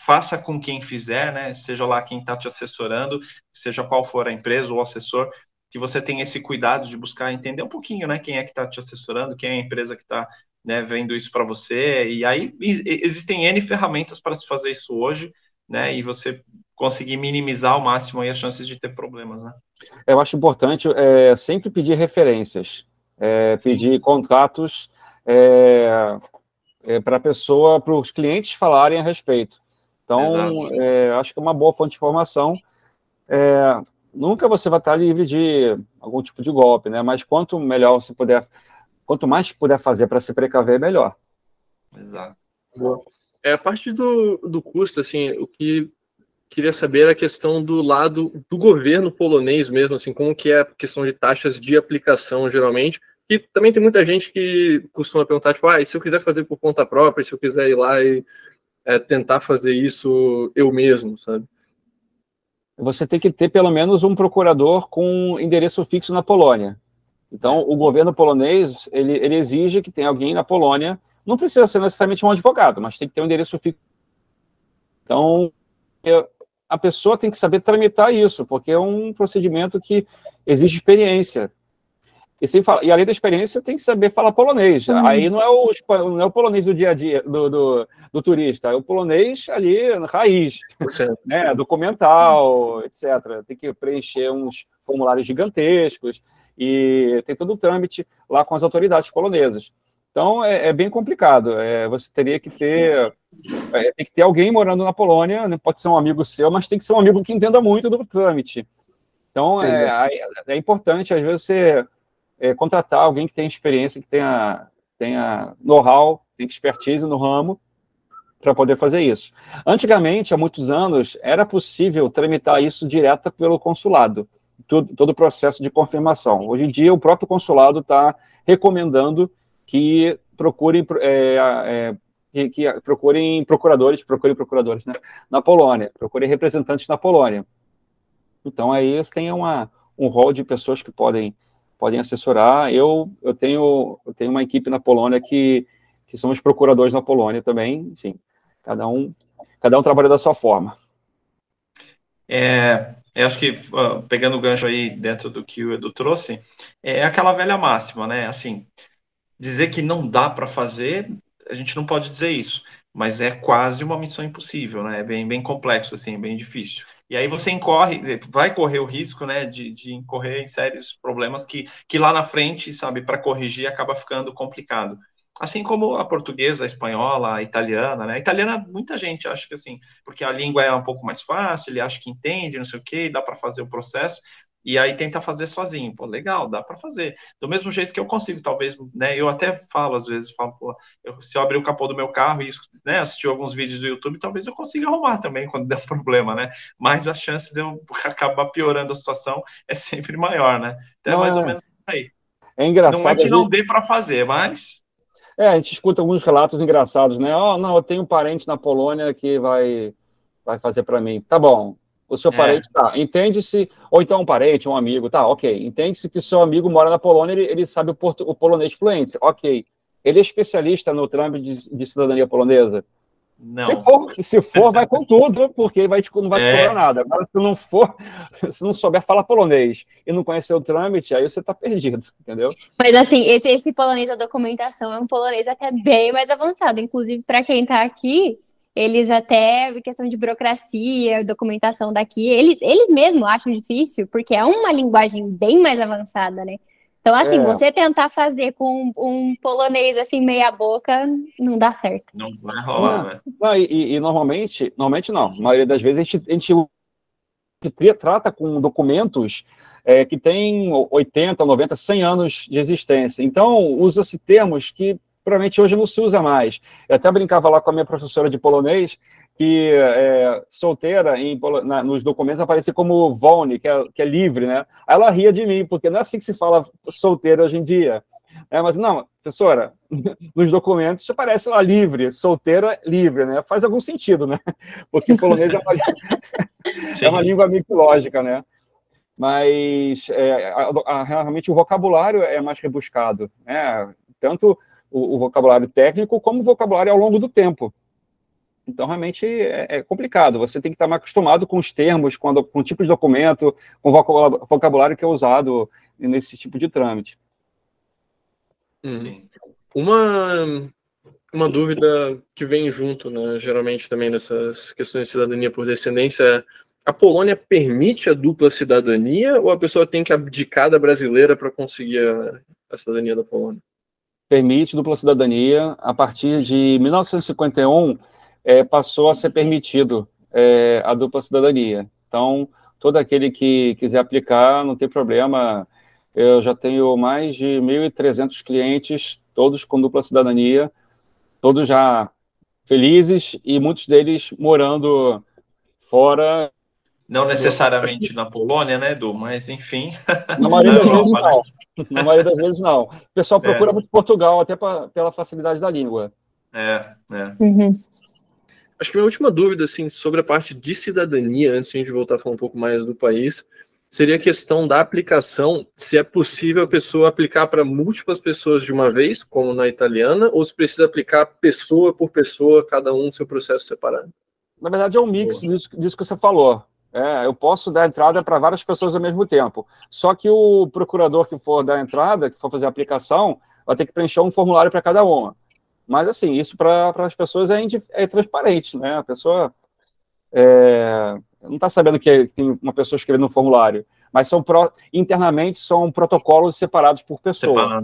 faça com quem fizer, né, seja lá quem está te assessorando, seja qual for a empresa ou o assessor, que você tenha esse cuidado de buscar entender um pouquinho, né, quem é que está te assessorando, quem é a empresa que está, né, vendo isso para você, e aí existem N ferramentas para se fazer isso hoje, né, e você conseguir minimizar ao máximo aí as chances de ter problemas, né. Eu acho importante sempre pedir referências, pedir contratos para a pessoa, para os clientes falarem a respeito. Então, acho que é uma boa fonte de informação. Nunca você vai estar livre de algum tipo de golpe, né? Mas quanto mais puder fazer para se precaver, melhor. Exato. A parte do custo, assim, o que queria saber a questão do lado do governo polonês mesmo, assim, como que é a questão de taxas de aplicação, geralmente. E também tem muita gente que costuma perguntar, tipo, e se eu quiser fazer por conta própria, se eu quiser ir lá e tentar fazer isso eu mesmo, sabe? Você tem que ter pelo menos um procurador com endereço fixo na Polônia. Então, o governo polonês, ele exige que tenha alguém na Polônia, não precisa ser necessariamente um advogado, mas tem que ter um endereço fixo. Então, a pessoa tem que saber tramitar isso, porque é um procedimento que exige experiência. E além da experiência, tem que saber falar polonês. Aí não é o polonês do dia a dia, do turista, é o polonês ali, raiz, né, documental, etc. Tem que preencher uns formulários gigantescos e tem todo o trâmite lá com as autoridades polonesas. Então, é bem complicado. Você teria que ter... tem que ter alguém morando na Polônia, né, pode ser um amigo seu, mas tem que ser um amigo que entenda muito do trâmite. Então, é importante, às vezes, você... contratar alguém que tenha experiência, que tenha know-how, tenha expertise no ramo, para poder fazer isso. Antigamente, há muitos anos, era possível tramitar isso direto pelo consulado, todo o processo de confirmação. Hoje em dia, o próprio consulado está recomendando que procurem procuradores, né, na Polônia, procurem representantes na Polônia. Então, aí você tem um rol de pessoas que podem assessorar. Eu tenho uma equipe na Polônia que somos procuradores na Polônia também. Enfim, cada um trabalha da sua forma. Eu acho que, pegando o gancho aí dentro do que o Edu trouxe, é aquela velha máxima, né? Assim, dizer que não dá para fazer, a gente não pode dizer isso, mas é quase uma missão impossível, né? É bem complexo, assim, é bem difícil. E aí você vai correr o risco, né, de incorrer em sérios problemas que lá na frente, sabe, para corrigir acaba ficando complicado. Assim como a portuguesa, a espanhola, a italiana, né? A italiana, muita gente acha que assim, porque a língua é um pouco mais fácil, ele acha que entende, não sei o quê, dá para fazer o processo, e aí tenta fazer sozinho. Pô, legal, dá para fazer. Do mesmo jeito que eu consigo, talvez, né? Eu até falo, às vezes, pô, se eu abrir o capô do meu carro e, né, assistir alguns vídeos do YouTube, talvez eu consiga arrumar também quando der problema, né? Mas as chances de eu acabar piorando a situação é sempre maior, né? Então é mais ou menos aí. É engraçado. Não é que não dê para fazer, mas... a gente escuta alguns relatos engraçados, né? Não, eu tenho um parente na Polônia que vai fazer para mim. Tá bom, o seu parente, entende-se, ou então um parente, um amigo, tá, ok. Entende-se que seu amigo mora na Polônia, ele sabe o polonês fluente, ok. Ele é especialista no trâmite de cidadania polonesa? Não. Se for, vai com tudo, porque não vai te cobrar nada. Agora, se não souber falar polonês e não conhecer o trâmite, aí você está perdido, entendeu? Mas assim, esse polonês da documentação é um polonês até bem mais avançado. Inclusive, para quem está aqui, eles até, questão de burocracia, documentação daqui, eles mesmos acham difícil, porque é uma linguagem bem mais avançada, né? Então, assim, você tentar fazer com um polonês, assim, meia boca, não dá certo. Não vai rolar, né? E normalmente não, a maioria das vezes a gente trata com documentos que têm 80, 90, 100 anos de existência. Então, usa-se termos que provavelmente hoje não se usa mais. Eu até brincava lá com a minha professora de polonês, que solteira nos documentos aparecia como wolny, que é livre, né? Aí ela ria de mim, porque não é assim que se fala solteira hoje em dia. Mas não, professora, nos documentos aparece lá livre, solteira, livre, né? Faz algum sentido, né? Porque o polonês é uma língua mitológica, né? Mas realmente o vocabulário é mais rebuscado, né? Tanto o vocabulário técnico como o vocabulário ao longo do tempo. Então, realmente, é complicado. Você tem que estar mais acostumado com os termos, com o tipo de documento, com o vocabulário que é usado nesse tipo de trâmite. Uma dúvida que vem junto, né, geralmente também nessas questões de cidadania por descendência é: a Polônia permite a dupla cidadania ou a pessoa tem que abdicar da brasileira para conseguir a cidadania da Polônia? Permite dupla cidadania. A partir de 1951, passou a ser permitido a dupla cidadania. Então, todo aquele que quiser aplicar, não tem problema. Eu já tenho mais de 1.300 clientes, todos com dupla cidadania, todos já felizes e muitos deles morando fora... Não necessariamente na Polônia, né, Edu? Mas, enfim, Na maioria na das vezes, Europa, né? não. Na maioria das vezes, não. O pessoal procura muito Portugal, até pela facilidade da língua. Uhum. Acho que minha última dúvida, assim, sobre a parte de cidadania, antes de a gente voltar a falar um pouco mais do país, seria a questão da aplicação, se é possível a pessoa aplicar para múltiplas pessoas de uma vez, como na italiana, ou se precisa aplicar pessoa por pessoa, cada um seu processo separado. Na verdade, é um mix disso que você falou. Eu posso dar entrada para várias pessoas ao mesmo tempo. Só que o procurador que for dar entrada, que for fazer a aplicação, vai ter que preencher um formulário para cada uma. Mas, assim, isso para as pessoas é transparente, né? A pessoa não está sabendo que tem uma pessoa escrevendo um formulário, mas internamente são protocolos separados por pessoa.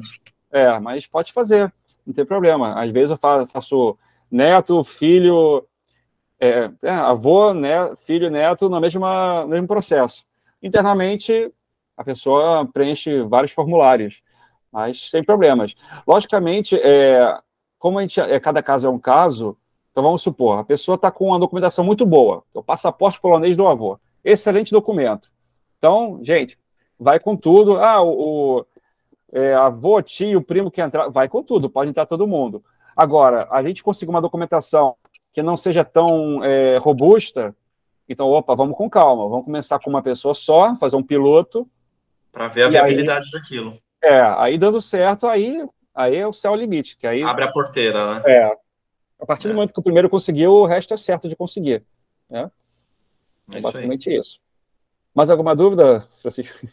Mas pode fazer, não tem problema. Às vezes eu faço neto, filho, avô, filho, neto, no mesmo processo. Internamente, a pessoa preenche vários formulários, mas sem problemas. Logicamente, como cada caso é um caso, então vamos supor, a pessoa está com uma documentação muito boa, o passaporte polonês do avô, excelente documento. Então, gente, vai com tudo. Avô, tio, primo que entrar, vai com tudo, pode entrar todo mundo. Agora, a gente conseguir uma documentação que não seja tão robusta, então, vamos com calma, vamos começar com uma pessoa só, fazer um piloto. Para ver a viabilidade daquilo. Aí dando certo, aí é o céu limite. Que aí, abre a porteira, né? A partir do momento que o primeiro conseguiu, o resto é certo de conseguir. Né? É basicamente isso. Mais alguma dúvida, Francisco?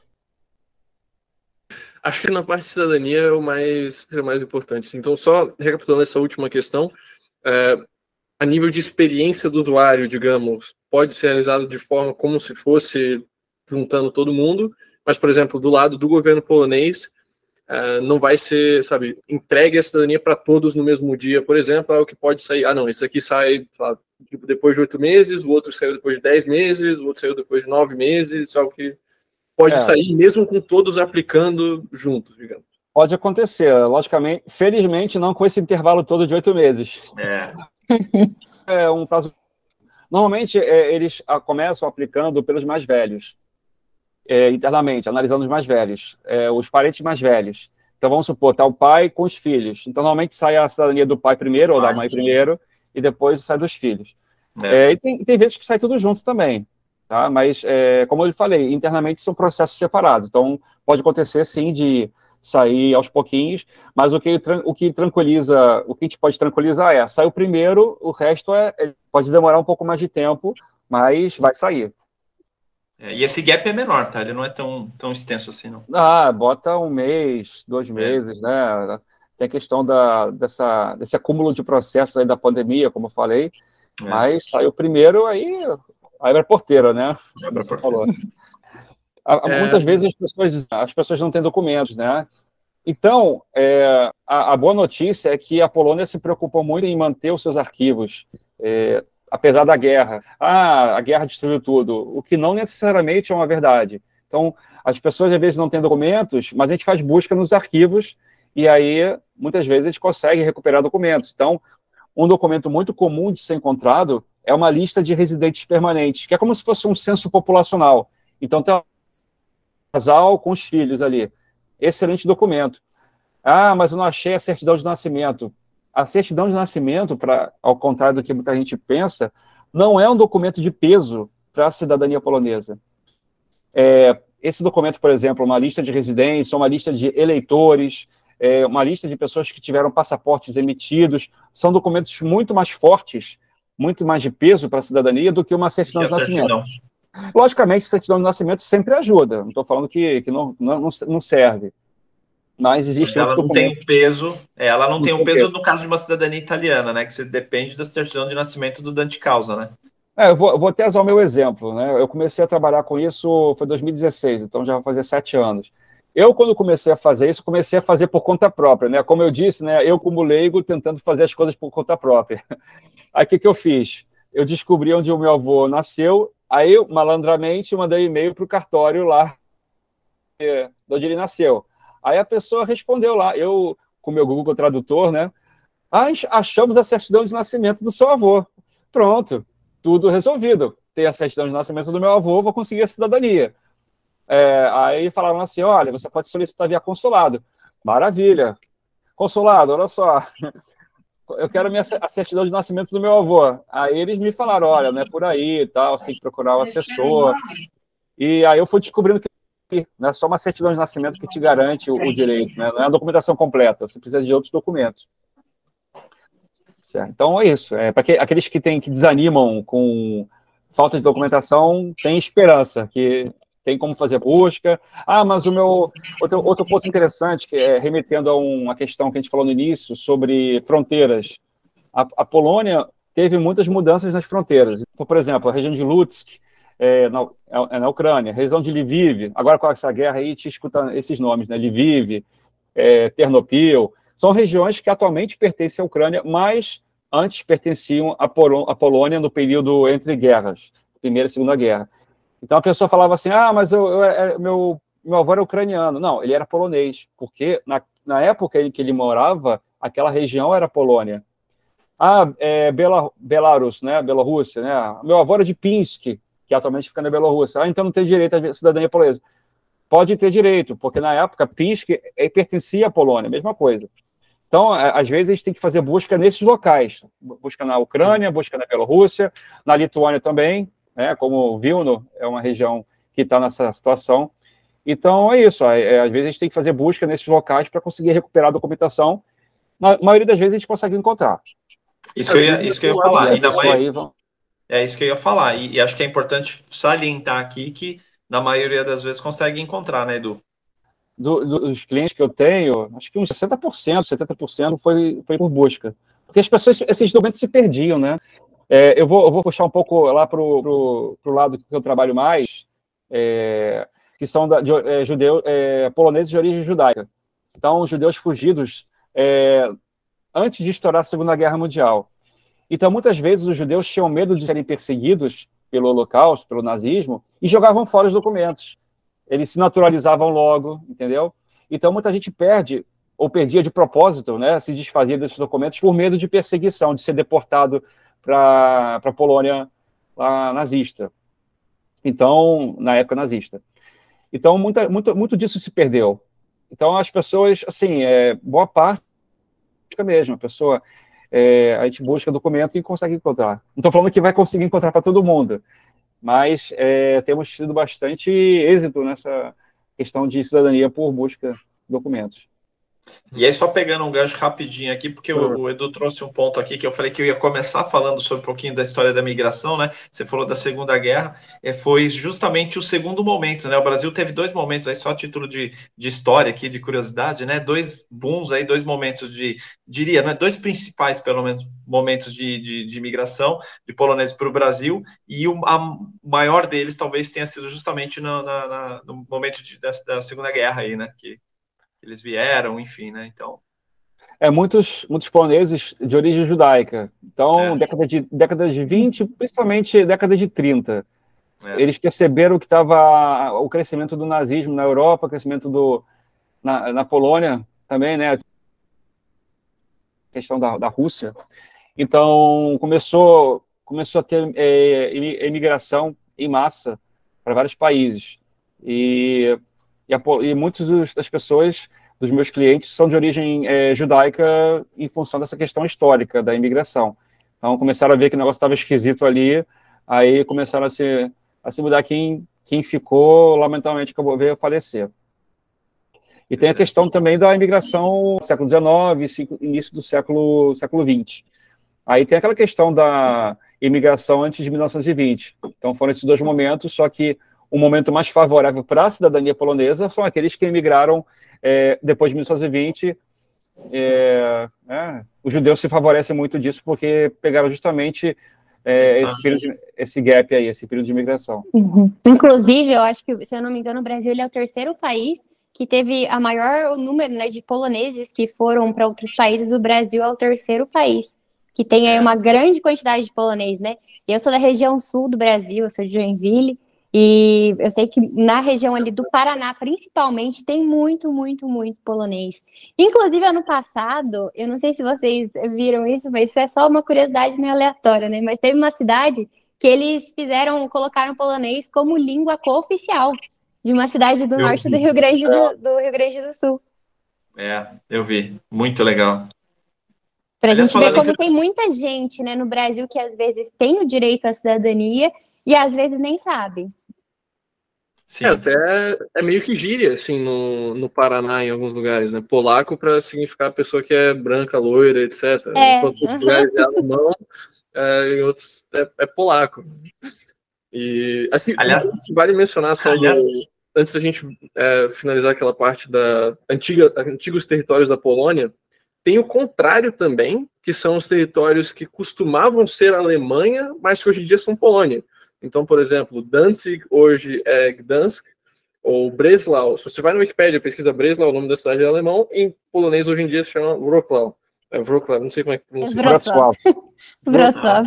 Acho que na parte de cidadania é o mais importante. Então, só recapitulando essa última questão, a nível de experiência do usuário, digamos, pode ser realizado de forma como se fosse juntando todo mundo, mas, por exemplo, do lado do governo polonês, não vai ser, entregue a cidadania para todos no mesmo dia, por exemplo, é o que pode sair, esse aqui sai depois de 8 meses, o outro saiu depois de 10 meses, o outro saiu depois de 9 meses, algo que pode sair mesmo com todos aplicando juntos, digamos. Pode acontecer, logicamente, felizmente não com esse intervalo todo de 8 meses. É um prazo. Normalmente, eles começam aplicando pelos mais velhos, internamente, analisando os mais velhos, os parentes mais velhos. Então, vamos supor, está o pai com os filhos. Então, normalmente sai a cidadania do pai primeiro, ou da mãe primeiro, e depois sai dos filhos. E tem vezes que sai tudo junto também. Tá? Mas, como eu falei, internamente são processos separados. Então, pode acontecer, sim, de sair aos pouquinhos, mas o que tranquiliza, o que a gente pode tranquilizar sai o primeiro, o resto pode demorar um pouco mais de tempo, mas vai sair. E esse gap é menor, tá? Ele não é tão extenso assim, não. Bota 1 mês, 2 meses, né? Tem a questão desse acúmulo de processos aí da pandemia, como eu falei, mas sai o primeiro, aí abre a porteira, né? Abre a porteira. Muitas vezes as pessoas não têm documentos, né? Então, a boa notícia é que a Polônia se preocupou muito em manter os seus arquivos, apesar da guerra. A guerra destruiu tudo, o que não necessariamente é uma verdade. Então, as pessoas às vezes não têm documentos, mas a gente faz busca nos arquivos e aí, muitas vezes, a gente consegue recuperar documentos. Então, um documento muito comum de ser encontrado é uma lista de residentes permanentes, que é como se fosse um censo populacional. Então, tem um casal com os filhos ali. Excelente documento. Mas eu não achei a certidão de nascimento. A certidão de nascimento, ao contrário do que muita gente pensa, não é um documento de peso para a cidadania polonesa. Esse documento, por exemplo, uma lista de residentes, uma lista de eleitores, uma lista de pessoas que tiveram passaportes emitidos, são documentos muito mais fortes, muito mais de peso para a cidadania do que uma certidão de nascimento. Logicamente, certidão de nascimento sempre ajuda, não estou falando que não serve, mas existe ela não tem o peso, ela não tem o peso no caso de uma cidadania italiana, né, que você depende da certidão de nascimento do dante causa, né? Eu vou até usar o meu exemplo, né? Eu comecei a trabalhar com isso, foi em 2016, então já vai fazer 7 anos. Quando comecei a fazer isso, comecei a fazer por conta própria, né? Como eu disse, né? Eu como leigo tentando fazer as coisas por conta própria. Aí o que eu fiz? Eu descobri onde o meu avô nasceu, aí eu, malandramente, mandei e-mail para o cartório lá, de onde ele nasceu. Aí a pessoa respondeu lá, eu, com o meu Google Tradutor, né? Achamos a certidão de nascimento do seu avô. Pronto, tudo resolvido. ter a certidão de nascimento do meu avô, vou conseguir a cidadania. Aí falaram assim, olha, você pode solicitar via consulado. Maravilha. Consulado, olha só, eu quero a certidão de nascimento do meu avô. Aí eles me falaram, olha, não é por aí e tal, você tem que procurar o assessor. E aí eu fui descobrindo que não é só uma certidão de nascimento que te garante o direito, né? Não é a documentação completa, você precisa de outros documentos. Certo? Então é isso. Para aqueles que desanimam com falta de documentação, tem esperança, que tem como fazer busca. Mas o meu outro ponto interessante, que é remetendo a uma questão que a gente falou no início, sobre fronteiras. A Polônia teve muitas mudanças nas fronteiras. Então, por exemplo, a região de Lutsk, na Ucrânia, a região de Lviv, agora com essa guerra aí, te escuta esses nomes, né? Lviv, Ternopil, são regiões que atualmente pertencem à Ucrânia, mas antes pertenciam à Polônia no período entre guerras, Primeira e Segunda Guerra. Então a pessoa falava assim, mas meu avô era ucraniano. Não, ele era polonês, porque na época em que ele morava, aquela região era Polônia. Belarus, né, Bielorrússia, né? Meu avô era de Pinsk, que atualmente fica na Bielorrússia. Então não tem direito à cidadania polonesa. Pode ter direito, porque na época Pinsk pertencia à Polônia, mesma coisa. Então, às vezes, a gente tem que fazer busca nesses locais. Busca na Ucrânia, busca na Bielorrússia, na Lituânia também, né, como Vilno é uma região que está nessa situação. Então, é isso. Às vezes, a gente tem que fazer busca nesses locais para conseguir recuperar a documentação. Na maioria das vezes, a gente consegue encontrar. Isso que eu ia falar. É isso que eu ia falar. E acho que é importante salientar aqui que, na maioria das vezes, consegue encontrar, né, Edu? Dos clientes que eu tenho, acho que uns 60%, 70% foi por busca. Porque as pessoas, esses documentos se perdiam, né? Eu vou puxar um pouco lá para o lado que eu trabalho mais, que são poloneses de origem judaica. Então, judeus fugidos antes de estourar a Segunda Guerra Mundial. Então, muitas vezes, os judeus tinham medo de serem perseguidos pelo Holocausto, pelo nazismo, e jogavam fora os documentos. Eles se naturalizavam logo, entendeu? Então, muita gente perdia de propósito, né, se desfazia desses documentos por medo de perseguição, de ser deportado para a Polônia lá, nazista. Então, na época nazista. Então, muito disso se perdeu. Então, as pessoas, assim, boa parte mesmo, a gente busca documento e consegue encontrar. Não estou falando que vai conseguir encontrar para todo mundo, mas temos tido bastante êxito nessa questão de cidadania por busca de documentos. E aí, só pegando um gancho rapidinho aqui, porque o Edu trouxe um ponto aqui que eu falei que eu ia começar falando sobre um pouquinho da história da migração, né? Você falou da Segunda Guerra, foi justamente o segundo momento, né? O Brasil teve dois momentos, aí só a título de história aqui, de curiosidade, né? Dois booms aí, dois momentos diria, né? Dois principais, pelo menos, momentos de migração de poloneses para o Brasil, e o maior deles talvez tenha sido justamente no momento da Segunda Guerra aí, né? Que eles vieram, enfim, né? Então. Muitos poloneses de origem judaica. Então, década de 20, principalmente década de 30. Eles perceberam que estava o crescimento do nazismo na Europa, o crescimento na Polônia também, né? A questão da Rússia. Então, começou a ter imigração em massa para vários países. E muitas das pessoas, dos meus clientes, são de origem judaica em função dessa questão histórica da imigração. Então, começaram a ver que o negócio estava esquisito ali, aí começaram a se mudar. Quem ficou, lamentavelmente, veio a falecer. E tem a questão também da imigração do século XIX, início do século XX. Aí tem aquela questão da imigração antes de 1920. Então, foram esses dois momentos, só que o momento mais favorável para a cidadania polonesa são aqueles que emigraram depois de 1920. Os judeus se favorecem muito disso porque pegaram justamente esse gap aí, esse período de imigração. Uhum. Inclusive, eu acho que, se eu não me engano, o Brasil ele é o terceiro país que teve a maior número, né, de poloneses que foram para outros países. O Brasil é o terceiro país que tem aí uma grande quantidade de polonês, né? Eu sou da região sul do Brasil, eu sou de Joinville. E eu sei que na região ali do Paraná, principalmente, tem muito, muito, muito polonês. Inclusive, ano passado, eu não sei se vocês viram isso, mas isso é só uma curiosidade meio aleatória, né? Mas teve uma cidade que eles colocaram polonês como língua cooficial de uma cidade do norte do Rio Grande do Sul. Eu vi. Muito legal. Pra gente ver como tem muita gente, né, no Brasil que às vezes tem o direito à cidadania e às vezes nem sabe. Sim. Até é meio que gíria, assim, no Paraná, em alguns lugares, né? Polaco para significar pessoa que é branca, loira, etc. Enquanto em lugares é alemão, em outros é polaco. E acho que vale mencionar só antes da gente finalizar aquela parte da antigos territórios da Polônia, tem o contrário também, que são os territórios que costumavam ser Alemanha, mas que hoje em dia são Polônia. Então, por exemplo, Danzig hoje é Gdansk, ou Breslau. Se você vai no Wikipedia, pesquisa Breslau, o nome da cidade é alemão, em polonês hoje em dia se chama Wrocław. Wrocław, não sei como é que pronuncia. Wrocław. Wrocław.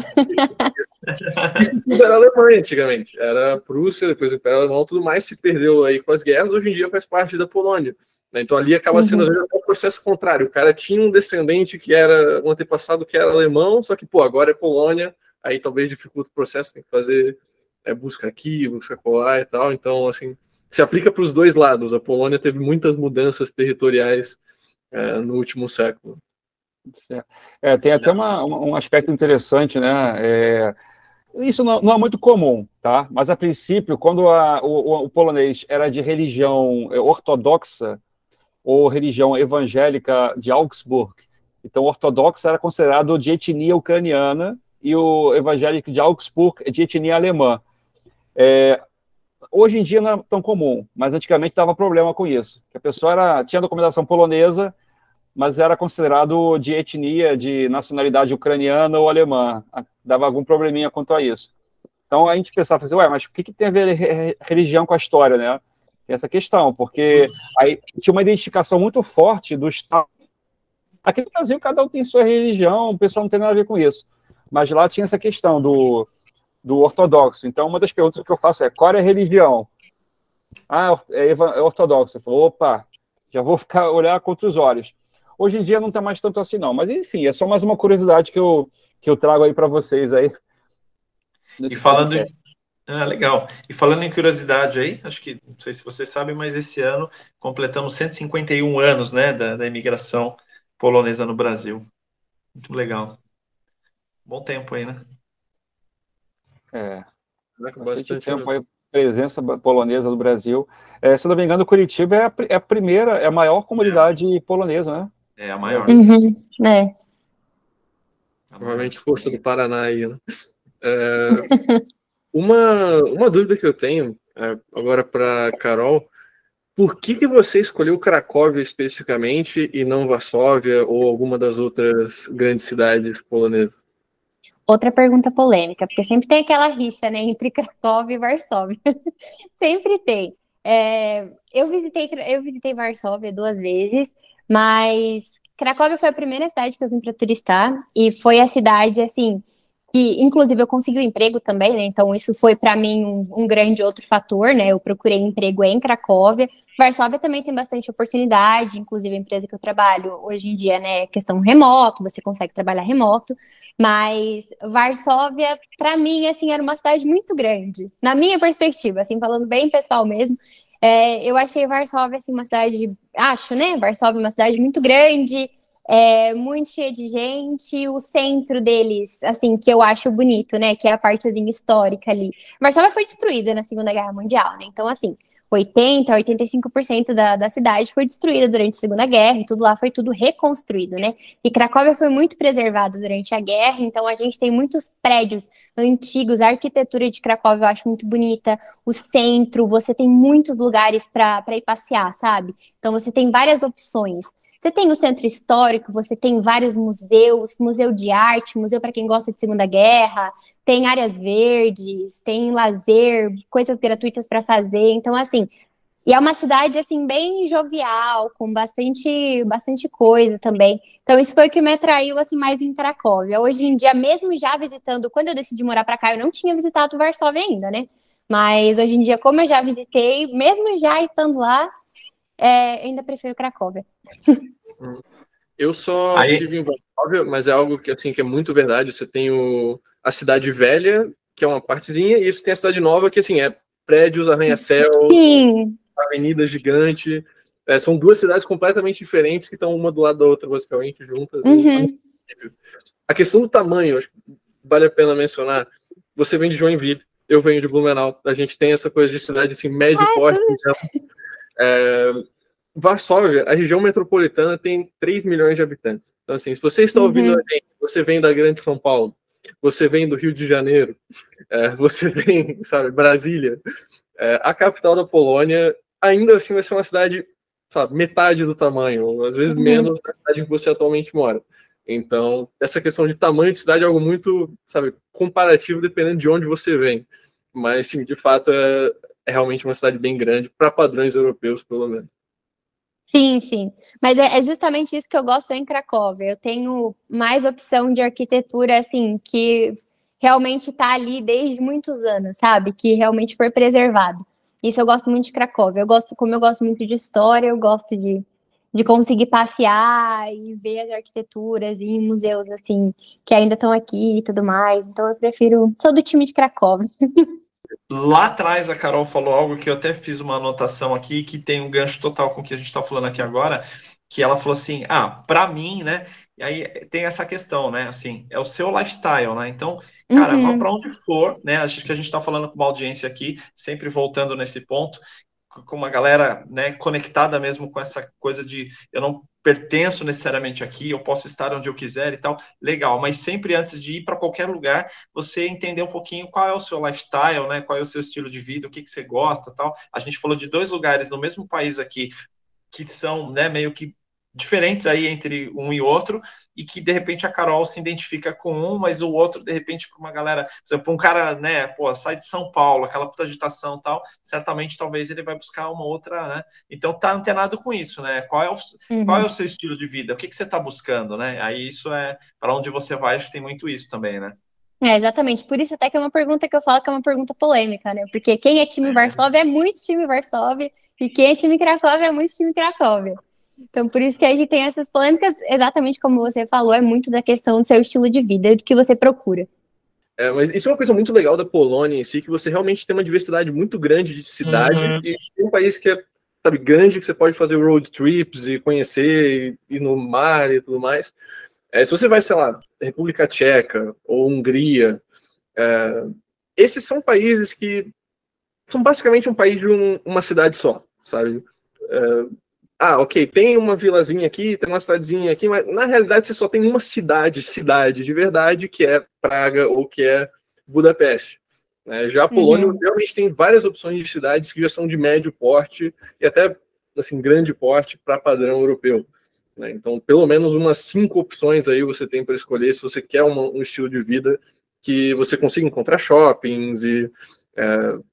Isso tudo era Alemanha antigamente. Era Prússia, depois o Império Alemão, tudo mais se perdeu aí com as guerras, hoje em dia faz parte da Polônia. Então ali acaba sendo um processo contrário. O cara tinha um descendente que era um antepassado que era alemão, só que, agora é Polônia, aí talvez dificulta o processo, tem que fazer busca aqui, busca colar e tal. Então, assim, se aplica para os dois lados. A Polônia teve muitas mudanças territoriais no último século. Tem até um aspecto interessante, né? Isso não é muito comum, tá? Mas, a princípio, quando o polonês era de religião ortodoxa ou religião evangélica de Augsburg, então o ortodoxo era considerado de etnia ucraniana e o evangélico de Augsburg é de etnia alemã. Hoje em dia não é tão comum, mas antigamente dava problema com isso. Que a pessoa tinha documentação polonesa, mas era considerado de etnia, de nacionalidade ucraniana ou alemã. Dava algum probleminha quanto a isso. Então a gente pensava assim, mas o que tem a ver religião com a história, né? Tem essa questão, porque aí tinha uma identificação muito forte do Estado. Aqui no Brasil, cada um tem sua religião, o pessoal não tem nada a ver com isso. Mas lá tinha essa questão do ortodoxo. Então, uma das perguntas que eu faço é, qual é a religião? É ortodoxo. Eu falo, opa, já vou olhar com outros olhos. Hoje em dia não está mais tanto assim, não. Mas, enfim, é só mais uma curiosidade que eu trago aí para vocês aí. E falando... legal. E falando em curiosidade aí, acho que, não sei se vocês sabem, mas esse ano completamos 151 anos, né, da imigração polonesa no Brasil. Muito legal. Bom tempo aí, né? Bastante tempo aí, presença polonesa no Brasil. Se não me engano, Curitiba é a primeira, é a maior comunidade polonesa, né? É a maior. Provavelmente força do Paraná aí, né? Uma dúvida que eu tenho agora para Carol, por que você escolheu Cracóvia especificamente e não Varsóvia ou alguma das outras grandes cidades polonesas? Outra pergunta polêmica, porque sempre tem aquela rixa, né, entre Cracóvia e Varsóvia. Sempre tem. Eu visitei Varsóvia 2 vezes, mas Cracóvia foi a primeira cidade que eu vim para turistar e foi a cidade, assim, que inclusive eu consegui um emprego também, né, então isso foi para mim um grande outro fator, né, eu procurei emprego em Cracóvia. Varsóvia também tem bastante oportunidade, inclusive a empresa que eu trabalho hoje em dia, né, é questão remoto, você consegue trabalhar remoto, mas Varsóvia, para mim, assim, era uma cidade muito grande, na minha perspectiva, assim, falando bem pessoal mesmo, eu achei Varsóvia, assim, uma cidade, Varsóvia uma cidade muito grande, muito cheia de gente, o centro deles, assim, que eu acho bonito, né, que é a partezinha histórica ali. Varsóvia foi destruída na Segunda Guerra Mundial, né, então, assim, 80% a 85% da cidade foi destruída durante a Segunda Guerra e tudo lá foi tudo reconstruído, né? E Cracóvia foi muito preservada durante a guerra, então a gente tem muitos prédios antigos, a arquitetura de Cracóvia eu acho muito bonita, o centro, você tem muitos lugares para ir passear, sabe? Então você tem várias opções. Você tem o centro histórico, você tem vários museus, museu de arte, museu para quem gosta de Segunda Guerra, tem áreas verdes, tem lazer, coisas gratuitas para fazer. Então, assim, e é uma cidade, assim, bem jovial, com bastante coisa também. Então, isso foi o que me atraiu, assim, mais em Cracóvia. Hoje em dia, mesmo já visitando, quando eu decidi morar para cá, eu não tinha visitado Varsóvia ainda, né? Mas, hoje em dia, como eu já visitei, mesmo já estando lá, ainda prefiro Cracóvia. Eu só estive em Varsóvia, mas é algo que, assim, que é muito verdade. Você tem a Cidade Velha, que é uma partezinha, e isso tem a Cidade Nova, que assim, é prédios, arranha-céu, Sim. avenida gigante. São duas cidades completamente diferentes que estão uma do lado da outra, basicamente, juntas. Uhum. A questão do tamanho, acho que vale a pena mencionar. Você vem de Joinville, eu venho de Blumenau. A gente tem essa coisa de cidade assim, médio porte. Varsóvia, a região metropolitana, tem 3 milhões de habitantes. Então, assim, se você está ouvindo a gente, você vem da Grande São Paulo, você vem do Rio de Janeiro, você vem, sabe, Brasília, a capital da Polônia, ainda assim vai ser uma cidade, sabe, metade do tamanho, ou às vezes menos da cidade em que você atualmente mora. Então, essa questão de tamanho de cidade é algo muito, sabe, comparativo dependendo de onde você vem. Mas, sim, de fato, é realmente uma cidade bem grande, para padrões europeus, pelo menos. Sim, sim. Mas é justamente isso que eu gosto em Cracóvia. Eu tenho mais opção de arquitetura, assim, que realmente está ali desde muitos anos, sabe? Que realmente foi preservado. Isso eu gosto muito de Cracóvia. Como eu gosto muito de história, eu gosto de conseguir passear e ver as arquiteturas e em museus, assim, que ainda estão aqui e tudo mais. Então eu prefiro... Sou do time de Cracóvia. Lá atrás a Carol falou algo que eu até fiz uma anotação aqui, que tem um gancho total com o que a gente está falando aqui agora, que ela falou assim, para mim, né, e aí tem essa questão, né, assim, é o seu lifestyle, né, então, cara, vá para onde for, né, acho que a gente está falando com uma audiência aqui, sempre voltando nesse ponto, com uma galera, né, conectada mesmo com essa coisa de eu não pertenço necessariamente aqui, eu posso estar onde eu quiser e tal, legal, mas sempre antes de ir para qualquer lugar, você entender um pouquinho qual é o seu lifestyle, né, qual é o seu estilo de vida, o que você gosta, tal. A gente falou de 2 lugares no mesmo país aqui que são, né, meio que diferentes aí entre um e outro, e que de repente a Carol se identifica com um, mas o outro, de repente, para uma galera, por exemplo, um cara, né, pô, sai de São Paulo, aquela puta agitação e tal, certamente talvez ele vai buscar uma outra, né? Então tá antenado com isso, né? Qual é o seu estilo de vida? O que você tá buscando, né? Aí isso é para onde você vai, acho que tem muito isso também, né? Exatamente. Por isso até que é uma pergunta que eu falo que é uma pergunta polêmica, né? Porque quem é time Varsóvia é muito time Varsóvia, e quem é time Cracóvia é muito time Cracóvia. Então, por isso que a gente tem essas polêmicas, exatamente como você falou, é muito da questão do seu estilo de vida e do que você procura. Mas isso é uma coisa muito legal da Polônia em si, que você realmente tem uma diversidade muito grande de cidade, e tem um país que é, sabe, grande, que você pode fazer road trips e conhecer, ir no mar e tudo mais. Se você vai, sei lá, República Tcheca ou Hungria, esses são países que são basicamente um país de uma cidade só, sabe? Ok, tem uma vilazinha aqui, tem uma cidadezinha aqui, mas na realidade você só tem uma cidade de verdade, que é Praga ou que é Budapeste. Já a Polônia realmente tem várias opções de cidades que já são de médio porte e até assim, grande porte para padrão europeu. Então, pelo menos umas 5 opções aí você tem para escolher se você quer um estilo de vida que você consiga encontrar shoppings e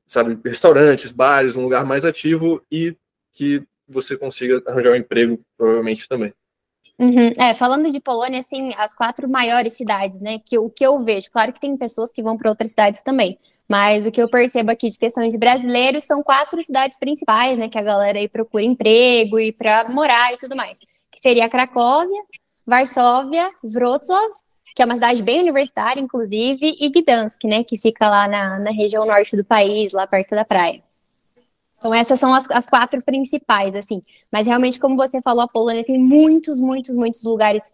sabe, restaurantes, bares, um lugar mais ativo e que você consiga arranjar um emprego, provavelmente, também. Falando de Polônia, assim, as 4 maiores cidades, né, o que eu vejo, claro que tem pessoas que vão para outras cidades também, mas o que eu percebo aqui de questão de brasileiros são 4 cidades principais, né, que a galera aí procura emprego e para morar e tudo mais, que seria Cracóvia, Varsóvia, Wrocław, que é uma cidade bem universitária, inclusive, e Gdansk, né, que fica lá na região norte do país, lá perto da praia. Então, essas são as 4 principais, assim. Mas, realmente, como você falou, a Polônia tem muitos, muitos, muitos lugares,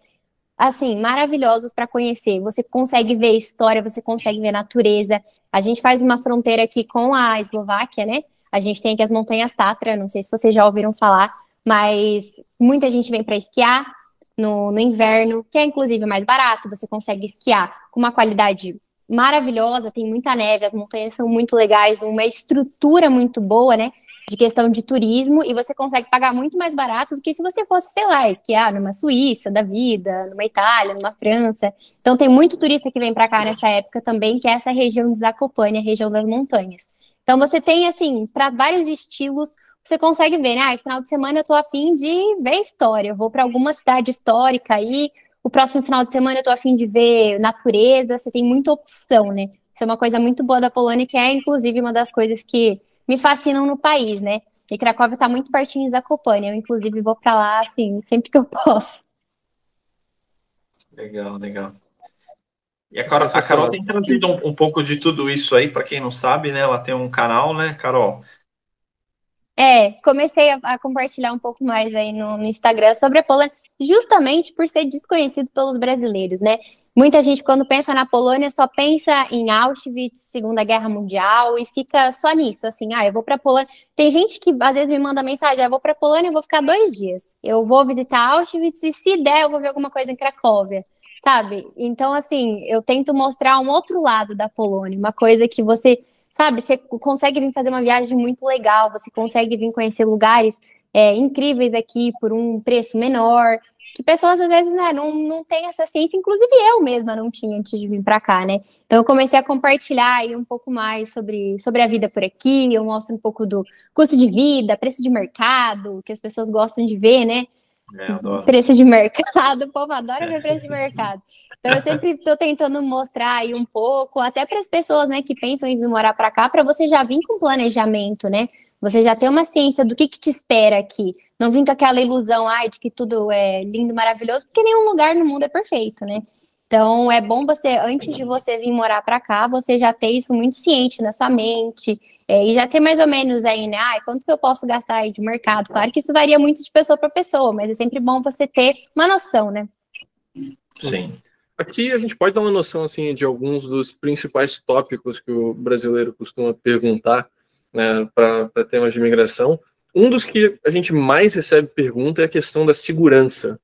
assim, maravilhosos para conhecer. Você consegue ver história, você consegue ver natureza. A gente faz uma fronteira aqui com a Eslováquia, né? A gente tem aqui as Montanhas Tatra, não sei se vocês já ouviram falar, mas muita gente vem para esquiar no inverno, que é, inclusive, mais barato. Você consegue esquiar com uma qualidade maravilhosa, tem muita neve, as montanhas são muito legais, uma estrutura muito boa, né, de questão de turismo, e você consegue pagar muito mais barato do que se você fosse, sei lá, esquiar numa Suíça da vida, numa Itália, numa França. Então tem muito turista que vem para cá nessa época também, que é essa região de Zakopane, a região das montanhas. Então você tem, assim, para vários estilos, você consegue ver, né, final de semana eu tô a fim de ver história, eu vou para alguma cidade histórica aí, o próximo final de semana eu tô a fim de ver natureza, você tem muita opção, né? Isso é uma coisa muito boa da Polônia, que é, inclusive, uma das coisas que me fascinam no país, né? E Cracóvia tá muito pertinho de Zakopane, eu, inclusive, vou pra lá, assim, sempre que eu posso. Legal, legal. E a Carol tem trazido um pouco de tudo isso aí, para quem não sabe, né? Ela tem um canal, né, Carol? Comecei a compartilhar um pouco mais aí no Instagram sobre a Polônia, justamente por ser desconhecido pelos brasileiros, né? Muita gente, quando pensa na Polônia, só pensa em Auschwitz, Segunda Guerra Mundial, e fica só nisso, assim, eu vou pra Polônia. Tem gente que às vezes me manda mensagem, eu vou pra Polônia, eu vou ficar 2 dias. Eu vou visitar Auschwitz e, se der, eu vou ver alguma coisa em Cracóvia, sabe? Então, assim, eu tento mostrar um outro lado da Polônia, uma coisa que você... Sabe, você consegue vir fazer uma viagem muito legal, você consegue vir conhecer lugares incríveis aqui por um preço menor, que pessoas às vezes, né, não têm essa ciência, inclusive eu mesma não tinha antes de vir para cá, né? Então eu comecei a compartilhar aí um pouco mais sobre a vida por aqui, eu mostro um pouco do custo de vida, preço de mercado, que as pessoas gostam de ver, né? Preço de mercado, o povo adora ver preço de mercado. Então eu sempre estou tentando mostrar aí um pouco, até para as pessoas, né, que pensam em vir morar para cá, para você já vir com planejamento, né? Você já ter uma ciência do que te espera aqui. Não vir com aquela ilusão, de que tudo é lindo, maravilhoso, porque nenhum lugar no mundo é perfeito, né? Então é bom você, antes de você vir morar para cá, você já ter isso muito ciente na sua mente, e já ter mais ou menos aí, né? Quanto que eu posso gastar aí de mercado? Claro que isso varia muito de pessoa para pessoa, mas é sempre bom você ter uma noção, né? Sim. Aqui a gente pode dar uma noção assim de alguns dos principais tópicos que o brasileiro costuma perguntar, né, para temas de imigração. Um dos que a gente mais recebe pergunta é a questão da segurança.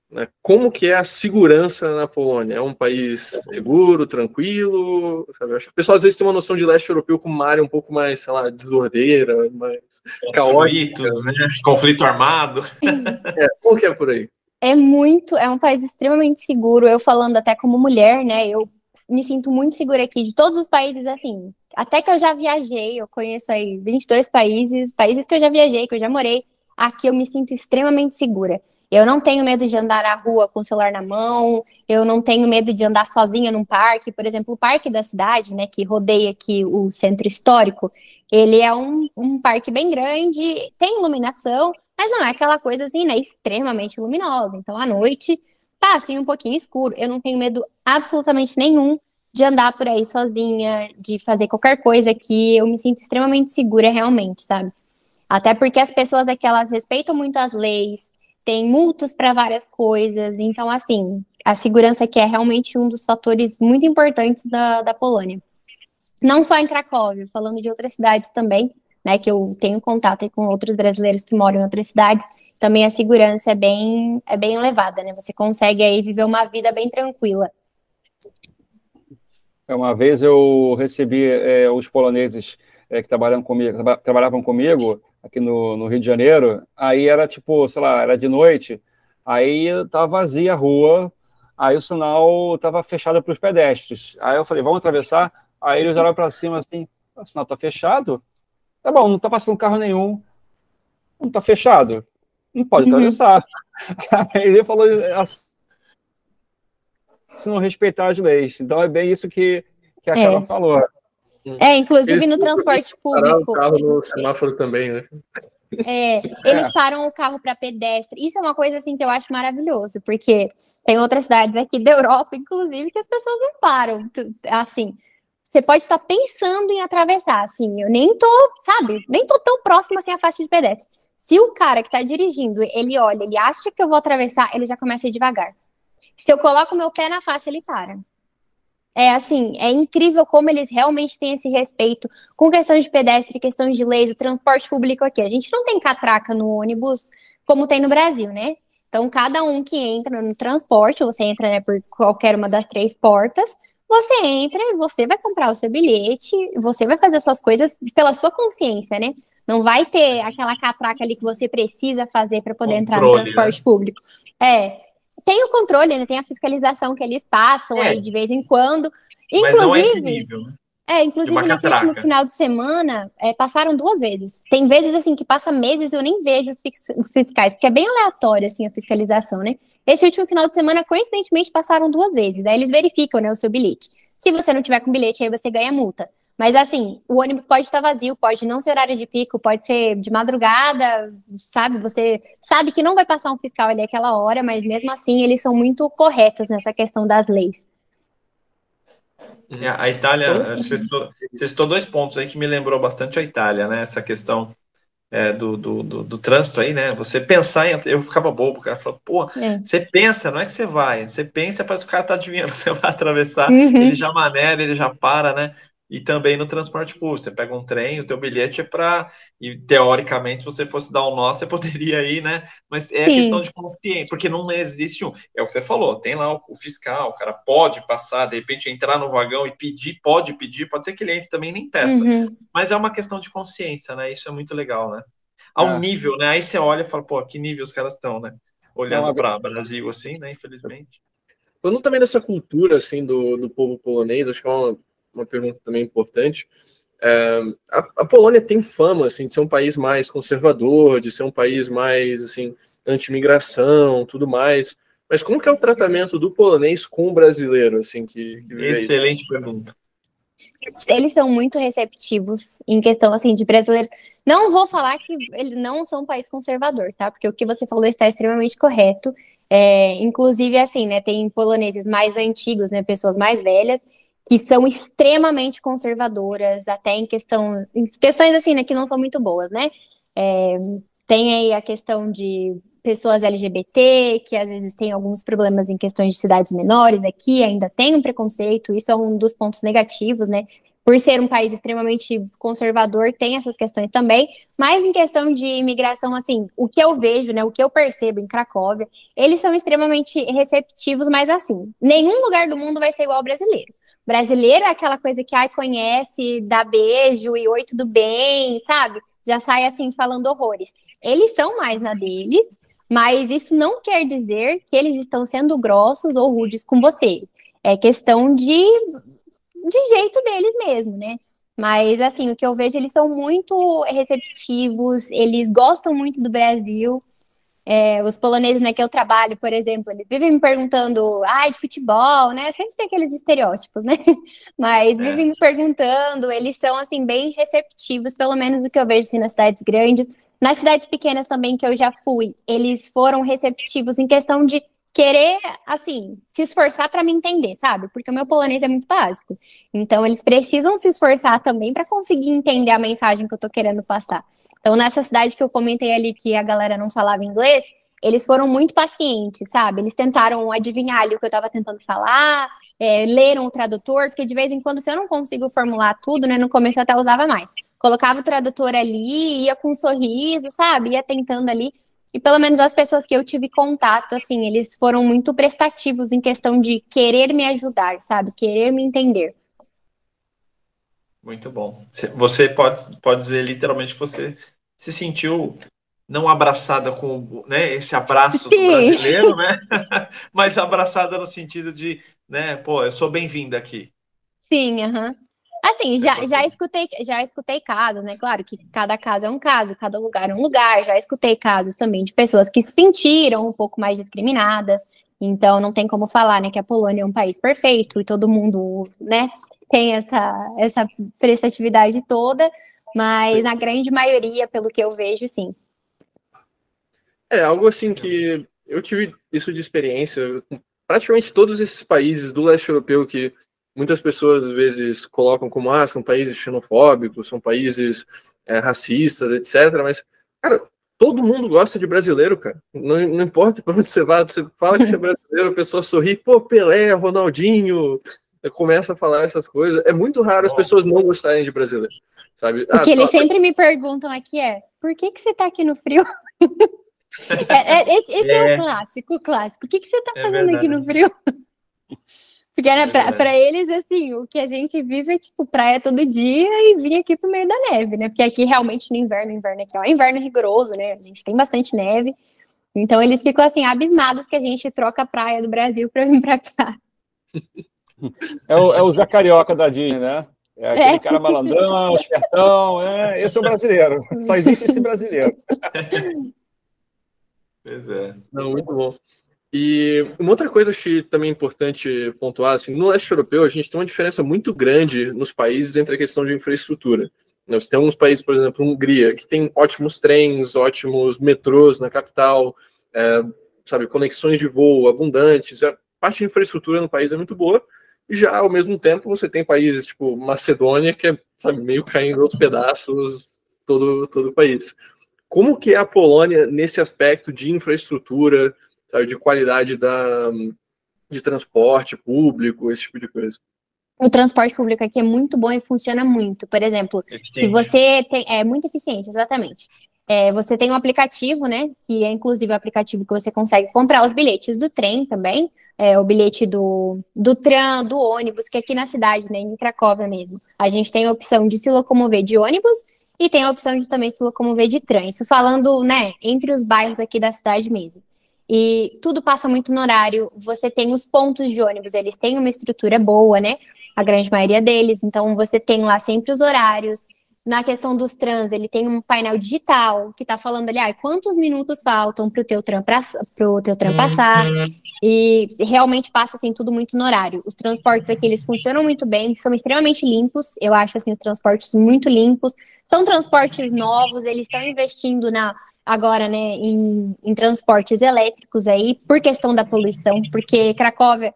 Né? Como que é a segurança na Polônia? É um país seguro, tranquilo? Sabe? Acho que o pessoal às vezes tem uma noção de leste europeu como uma área um pouco mais, sei lá, desordeira, mais caótica. Né? Conflito armado. Como que é por aí? É um país extremamente seguro. Eu falando até como mulher, né? Eu me sinto muito segura aqui. De todos os países, assim, até que eu já viajei, eu conheço aí 22 países que eu já viajei, que eu já morei. Aqui eu me sinto extremamente segura. Eu não tenho medo de andar na rua com o celular na mão, eu não tenho medo de andar sozinha num parque. Por exemplo, o parque da cidade, né, que rodeia aqui o centro histórico, ele é um parque bem grande, tem iluminação, mas não é aquela coisa assim, né, extremamente luminosa. Então, à noite, tá assim um pouquinho escuro. Eu não tenho medo absolutamente nenhum de andar por aí sozinha, de fazer qualquer coisa aqui. Eu me sinto extremamente segura realmente, sabe? Até porque as pessoas aqui, elas respeitam muito as leis, tem multas para várias coisas. Então, assim, a segurança aqui é realmente um dos fatores muito importantes da Polônia. Não só em Cracóvia, falando de outras cidades também, né, que eu tenho contato aí com outros brasileiros que moram em outras cidades, também a segurança é bem elevada, né? Você consegue aí viver uma vida bem tranquila. Uma vez eu recebi os poloneses que trabalhavam comigo aqui no Rio de Janeiro, aí era tipo, sei lá, era de noite, aí tava vazia a rua, aí o sinal tava fechado para os pedestres. Aí eu falei, vamos atravessar? Aí eles olharam para cima assim, o sinal tá fechado? Tá bom, não tá passando carro nenhum. Não tá fechado? Não pode atravessar. Aí ele falou se não respeitar as leis. Então é bem isso que a Carol falou. Inclusive no transporte público. O carro no semáforo também, né? Eles param o carro para pedestre. Isso é uma coisa assim que eu acho maravilhoso, porque tem outras cidades aqui da Europa, inclusive, que as pessoas não param. Assim, você pode estar pensando em atravessar, assim, eu nem tô tão próxima assim à faixa de pedestre. Se o cara que tá dirigindo, ele olha, ele acha que eu vou atravessar, ele já começa a ir devagar. Se eu coloco meu pé na faixa, ele para. É incrível como eles realmente têm esse respeito com questões de pedestre, questões de leis, o transporte público aqui. A gente não tem catraca no ônibus como tem no Brasil, né? Então, cada um que entra no transporte, você entra, né, por qualquer uma das 3 portas, você entra e você vai comprar o seu bilhete, você vai fazer suas coisas pela sua consciência, né? Não vai ter aquela catraca ali que você precisa fazer para poder entrar no transporte público. Tem o controle, né? Tem a fiscalização que eles passam aí de vez em quando. Inclusive, mas não é esse nível, né? Inclusive nesse último final de semana, passaram 2 vezes. Tem vezes assim que passa meses e eu nem vejo os fiscais, porque é bem aleatório assim a fiscalização, né? Esse último final de semana, coincidentemente, passaram 2 vezes. Aí eles verificam, né, o seu bilhete. Se você não tiver com bilhete, aí você ganha multa. Mas assim, o ônibus pode estar vazio, pode não ser horário de pico, pode ser de madrugada, sabe? Você sabe que não vai passar um fiscal ali aquela hora, mas mesmo assim eles são muito corretos nessa questão das leis. A Itália, você citou 2 pontos aí que me lembrou bastante a Itália, né? Essa questão do trânsito aí, né? Você pensar em... Eu ficava bobo, o cara falou, pô, você pensa, não é que você vai, você pensa, parece que o cara tá adivinhando, você vai atravessar, ele já maneira, ele já para, né? E também no transporte público, você pega um trem, o teu bilhete é para... E teoricamente, se você fosse dar um nó, você poderia ir, né? Mas é a questão de consciência, porque não existe um... É o que você falou, tem lá o fiscal, o cara pode passar, de repente entrar no vagão e pedir, pode ser que ele entre também e nem peça. Mas é uma questão de consciência, né? Isso é muito legal, né? Ao nível, né? Aí você olha e fala, pô, que nível os caras estão, né? Olhando para o Brasil, assim, né? Infelizmente. Falando também dessa cultura, assim, do povo polonês, acho que é uma pergunta também importante. A Polônia tem fama, assim, de ser um país mais conservador, de ser um país mais, assim, anti-imigração, tudo mais. Mas como que é o tratamento do polonês com o brasileiro, assim, que vive aí? Excelente pergunta. Eles são muito receptivos em questão, assim, de brasileiros. Não vou falar que eles não são um país conservador, tá? Porque o que você falou está extremamente correto. Inclusive, assim, né, tem poloneses mais antigos, né, pessoas mais velhas, que são extremamente conservadoras, até em questões, assim, né, que não são muito boas, né? Tem aí a questão de pessoas LGBT, que às vezes tem alguns problemas em questões de cidades menores aqui, ainda tem um preconceito, isso é um dos pontos negativos, né? Por ser um país extremamente conservador, tem essas questões também, mas em questão de imigração, assim, o que eu vejo, né, o que eu percebo em Cracóvia, eles são extremamente receptivos, mas assim, nenhum lugar do mundo vai ser igual ao brasileiro. Brasileiro é aquela coisa que, conhece, dá beijo e oi, tudo bem, sabe? Já sai assim, falando horrores. Eles são mais na deles, mas isso não quer dizer que eles estão sendo grossos ou rudes com você. É questão de jeito deles mesmo, né? Mas, assim, o que eu vejo, eles são muito receptivos, eles gostam muito do Brasil. Os poloneses, né, que eu trabalho, por exemplo, eles vivem me perguntando, de futebol, né? Sempre tem aqueles estereótipos, né? Mas vivem me perguntando, eles são, assim, bem receptivos, pelo menos o que eu vejo, assim, nas cidades grandes. Nas cidades pequenas também, que eu já fui, eles foram receptivos em questão de querer, assim, se esforçar para me entender, sabe? Porque o meu polonês é muito básico. Então, eles precisam se esforçar também para conseguir entender a mensagem que eu tô querendo passar. Então, nessa cidade que eu comentei ali que a galera não falava inglês, eles foram muito pacientes, sabe? Eles tentaram adivinhar ali o que eu estava tentando falar, leram o tradutor, porque de vez em quando, se eu não consigo formular tudo, né? No começo eu até usava mais. Colocava o tradutor ali, ia com um sorriso, sabe? Ia tentando ali. E pelo menos as pessoas que eu tive contato, assim, eles foram muito prestativos em questão de querer me ajudar, sabe? Querer me entender. Muito bom. Você pode dizer literalmente que você se sentiu não abraçada com, né, esse abraço do brasileiro, né? Mas abraçada no sentido de, né, pô, eu sou bem-vinda aqui. Sim, aham. Assim, já escutei casos, né? Claro que cada caso é um caso, cada lugar é um lugar. Já escutei casos também de pessoas que se sentiram um pouco mais discriminadas. Então, não tem como falar, né, que a Polônia é um país perfeito e todo mundo, né, tem essa prestatividade toda. Mas na grande maioria, pelo que eu vejo, sim. Algo assim que eu tive isso de experiência com praticamente todos esses países do leste europeu que muitas pessoas, às vezes, colocam como, são países xenofóbicos, são países racistas, etc. Mas, cara, todo mundo gosta de brasileiro, cara. Não importa para onde você vai, você fala que você é brasileiro, a pessoa sorri, pô, Pelé, Ronaldinho, começa a falar essas coisas. É muito raro as pessoas não gostarem de brasileiro, sabe? O que eles sempre me perguntam aqui por que você tá aqui no frio? Esse é o clássico. O que você tá fazendo aqui no frio? Porque, né, pra eles, assim, o que a gente vive é, tipo, praia todo dia e vir aqui pro meio da neve, né? Porque aqui, realmente, no inverno aqui é um inverno rigoroso, né? A gente tem bastante neve. Então, eles ficam, assim, abismados que a gente troca a praia do Brasil pra vir pra cá. É o Zé Carioca da Disney, né? É aquele cara malandrão, espertão, esse é o brasileiro. Só existe esse brasileiro. Pois é. Não, muito bom. E uma outra coisa que também é importante pontuar, assim, no leste europeu a gente tem uma diferença muito grande nos países entre a questão de infraestrutura. Você tem alguns países, por exemplo, Hungria, que tem ótimos trens, ótimos metrôs na capital, sabe, conexões de voo abundantes. A parte de infraestrutura no país é muito boa, Já, ao mesmo tempo, você tem países tipo Macedônia, que é, sabe, meio caindo aos pedaços todo o país. Como que é a Polônia nesse aspecto de infraestrutura, sabe, de qualidade de transporte público, esse tipo de coisa? O transporte público aqui é muito bom e funciona muito. Por exemplo, se Eficiente. você tem. É muito eficiente, exatamente. Você tem um aplicativo, né? Que é inclusive o aplicativo que você consegue comprar os bilhetes do trem também. O bilhete do tram, do ônibus, que aqui na cidade, né? Em Cracóvia mesmo. A gente tem a opção de se locomover de ônibus e tem a opção de também se locomover de trem. Isso falando, né? Entre os bairros aqui da cidade mesmo. E tudo passa muito no horário. Você tem os pontos de ônibus, eles têm uma estrutura boa, né? A grande maioria deles. Então, você tem lá sempre os horários. Na questão dos trans, ele tem um painel digital que tá falando ali, quantos minutos faltam pro teu tram passar. E realmente passa, assim, tudo muito no horário. Os transportes aqui, eles funcionam muito bem, são extremamente limpos. Eu acho, assim, os transportes muito limpos. São transportes novos, eles estão investindo agora, né, em transportes elétricos aí, por questão da poluição, porque Cracóvia,